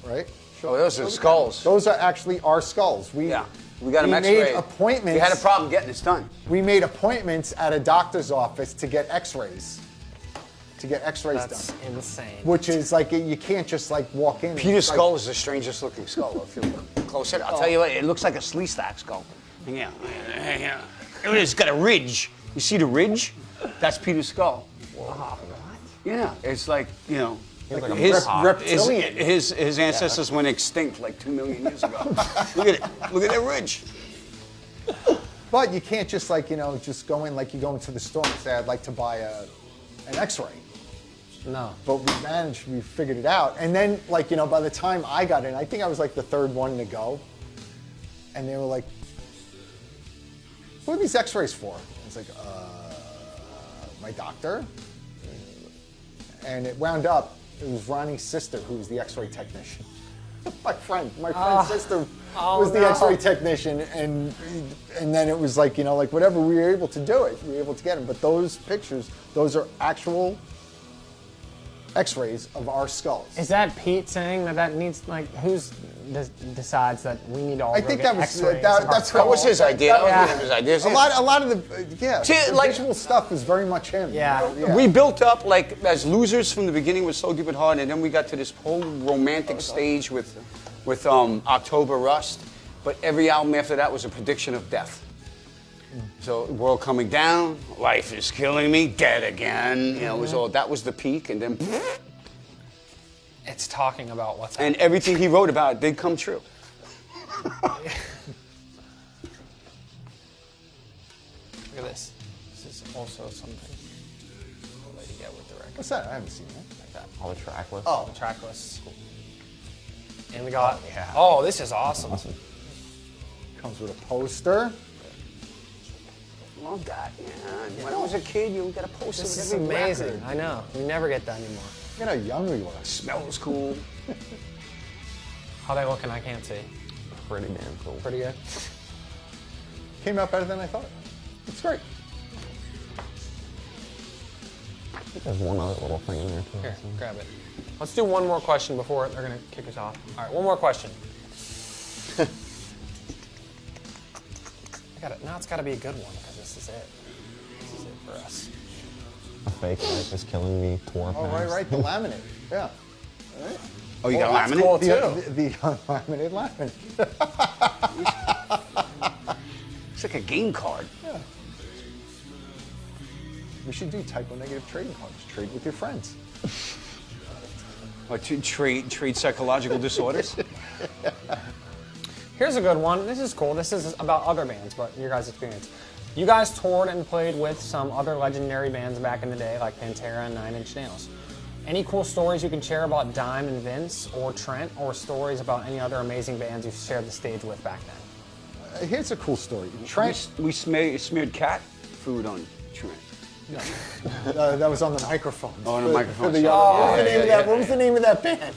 right? Oh, those are skulls. Those are actually our skulls. We got them we x-rayed. made appointments. We had a problem getting this done. We made appointments at a doctor's office to get X-rays. That's done. insane. Which is like you can't just like walk in. Peter's Like, skull is the strangest looking skull. If you look closer, I'll tell you what, it looks like a sleestack skull. Yeah. It's got a ridge. You see the ridge? That's Peter's skull. What? Yeah, it's like, you know, Like a reptilian. his ancestors went extinct like 2 million years ago. Look at it. Look at that ridge. But you can't just like just go in like you go into the store and say I'd like to buy an X-ray. No. But we figured it out. And then like by the time I got in, I think I was like the third one to go. And they were like, "What are these X-rays for?" I was like, my doctor. And it wound up, it was Ronnie's sister who was the X-ray technician. My friend's sister was the X-ray technician, and then it was like like whatever, we were able to do it. We were able to get them. But those pictures, those are actual X-rays of our skulls. Is that Pete saying that needs decides that we need to all I go think get that was X-rays that, of our that's That was his idea. that- That was his idea. A lot of the See, the like- visual stuff is very much him. Yeah. We built up like as losers from the beginning with So Deep and Hard, and then we got to this whole romantic stage with October Rust. But every album after that was a prediction of death. So World Coming Down, Life Is Killing Me, Dead Again. It was all that was the peak, and then It's talking about what's and happening. everything he wrote about did come true. also something that you get with the record. What's that? I haven't seen that. Like that. All the track lists. Oh, the track lists. And we got, oh, this is awesome. Awesome. Comes with a poster. Love that, man. When I was a kid, you got a poster This with is every amazing. record. I know. You never get that anymore. Look at how young we were. Smells cool. How they looking, I can't see. Pretty damn cool. Pretty good. Came out better than I thought. It's great. I think there's one other little thing in there too. Here, grab it. Let's do one more question before they're gonna kick us off. All right, one more question. Now it's gotta be a good one because this is it. This is it for us. A fake life is killing me. Tour Oh, pass. right, the laminate. Yeah. Right. Oh, you got that's laminate? cool. The unlaminated laminate. It's like a game card. Yeah. We should do typo negative trading cards. Trade with your friends. Or to trade psychological disorders. Here's a good one. This is cool. This is about other bands, but your guys' experience. You guys toured and played with some other legendary bands back in the day, like Pantera and 9 Inch Nails. Any cool stories you can share about Dime and Vince or Trent, or stories about any other amazing bands you've shared the stage with back then? Here's a cool story. Trent, We smeared cat food on Trent. that was on the microphone. Oh, on the microphone. What was the name of that band?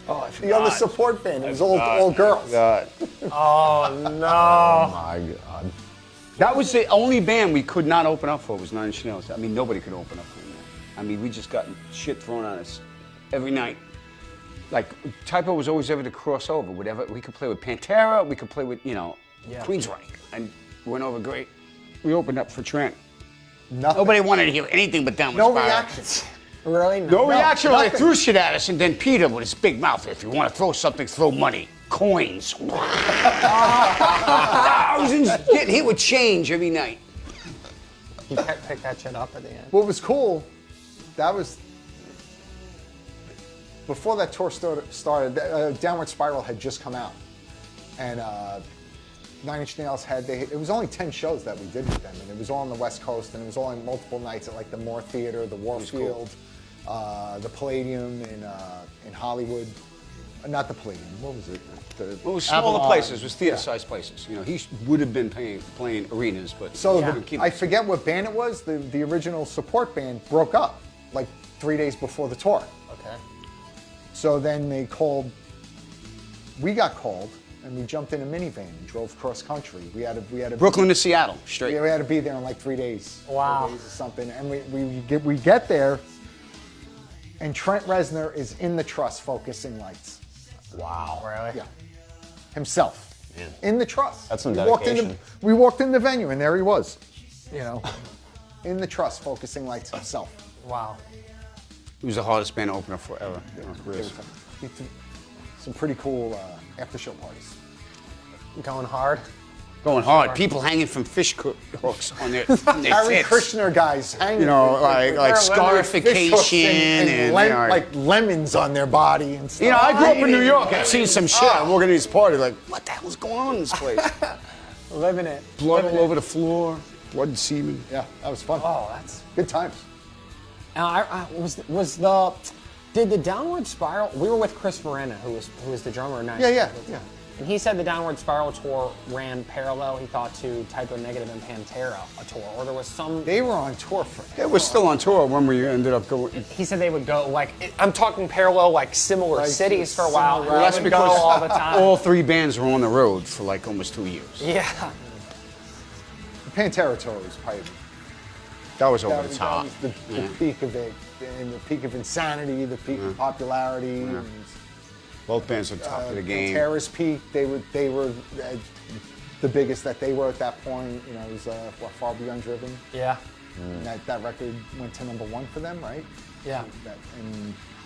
Oh, I The other support band. It was all girls. God. Oh, no. Oh my god. That was the only band we could not open up for was 9 Inch Nails. I mean, nobody could open up for them. I mean, we just got shit thrown on us every night. Like, typo was always able to cross over. Whatever, we could play with Pantera, we could play with, Queensryche, and went over great. We opened up for Trent. Nobody wanted to hear anything but downward No spiral. reactions. Really? No reaction. They nothing. threw shit at us, and then Peter with his big mouth. If you want to throw something, throw money, coins. Thousands. He would change every night. You can't pick that shit up at the end. What was cool, that was before that tour started. Downward Spiral had just come out, and 9 Inch Nails it was only 10 shows that we did with them, and it was all on the West Coast, and it was all in multiple nights at like the Moore Theater, the Warfield, the Palladium in Hollywood. Not the Palladium. What was it? It was smaller places. It was theater-sized places. He would have been playing arenas, but So I forget what band it was. The original support band broke up like 3 days before the tour. Okay. So then we got called, and we jumped in a minivan and drove cross country. We had to Brooklyn to Seattle, straight. we had to be there in like 3 days. Wow. 4 days or something. And we get there, and Trent Reznor is in the truss focusing lights. Wow. Really? Yeah. Himself. Man. In the truss. That's some we walked dedication. we walked in the venue, and there he was. In the truss focusing lights himself. Wow. It was the hardest band to open up forever. Some pretty cool after-show parties. Going hard. Going hard. People hanging from fish hooks on their Harry tits. Krishner guys hanging. Like scarification and like lemons on their body and stuff. I grew up in New York. I've seen some shit. I'm walking to this party, like, what the hell's going on in this place? Living it. Blood all over the floor, blood and semen. Yeah, that was fun. Oh, that's. Good times. Did the Downward Spiral? We were with Chris Verena, who was the drummer in 9 Inch Yeah. And he said the Downward Spiral tour ran parallel, he thought, to Typo Negative and Pantera, a tour, or there was some. They were on tour for. They were still on tour when we ended up going. He said they would go I'm talking parallel, like similar Like cities for a while. similar And routes. they would go all the time. all three bands were on the road for like almost 2 years. Yeah. The Pantera tour was probably That was over that the was, top. that was the peak of it, and the peak of insanity, the peak of popularity. And, Both bands were top of the game. Pantera's peak, they were the biggest that they were at that point. It was Far Beyond Driven. Yeah. And that record went to #1 for them, right? Yeah.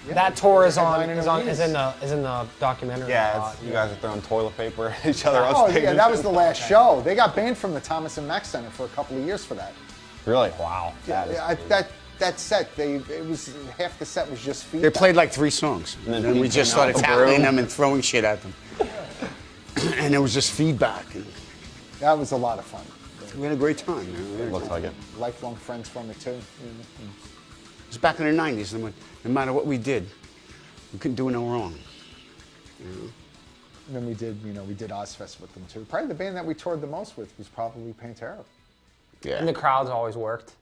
Yeah, That tour is headlining arenas. in the documentary. Yeah, you guys are throwing toilet paper at each other on Oh stage. yeah, that was the last show. They got banned from the Thomas and Mack Center for a couple of years for that. Really? Wow. That set, it was half the set was just They feedback. played like 3 songs. And then we just started tackling them and throwing shit at them. And it was just feedback. That was a lot of fun. We had a great time, man. We had a Looks like it. Lifelong friends from it too. It was back in the 90s. No matter what we did, we couldn't do no wrong. And then we did Ozfest with them too. Probably the band that we toured the most with was probably Pantera. Yeah. And the crowds always worked.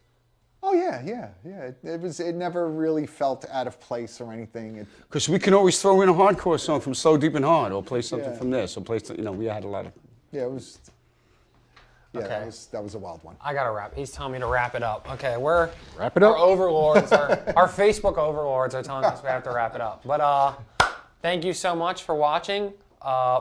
Oh yeah. It never really felt out of place or anything. Because we can always throw in a hardcore song from Slow, Deep, and Hard, or play something Yeah. from this, or play, we had a lot of. Yeah, it was. Yeah, Okay. that was a wild one. I gotta wrap. He's telling me to wrap it up. Okay, we're Wrap it up. Our overlords, our Facebook overlords are telling us we have to wrap it up. But thank you so much for watching.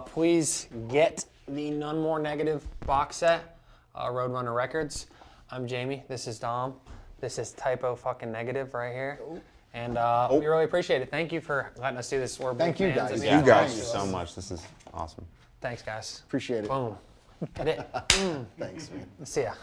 Please get the None More Negative box set, Roadrunner Records. I'm Jamie. This is Dom. This is Typo fucking Negative right here. And we really appreciate it. Thank you for letting us do this. We're Thank big you, fans guys. of Yeah, you. thank you so much. This is awesome. Thanks, guys. Appreciate it. Boom. Get it. Thanks, man. See ya.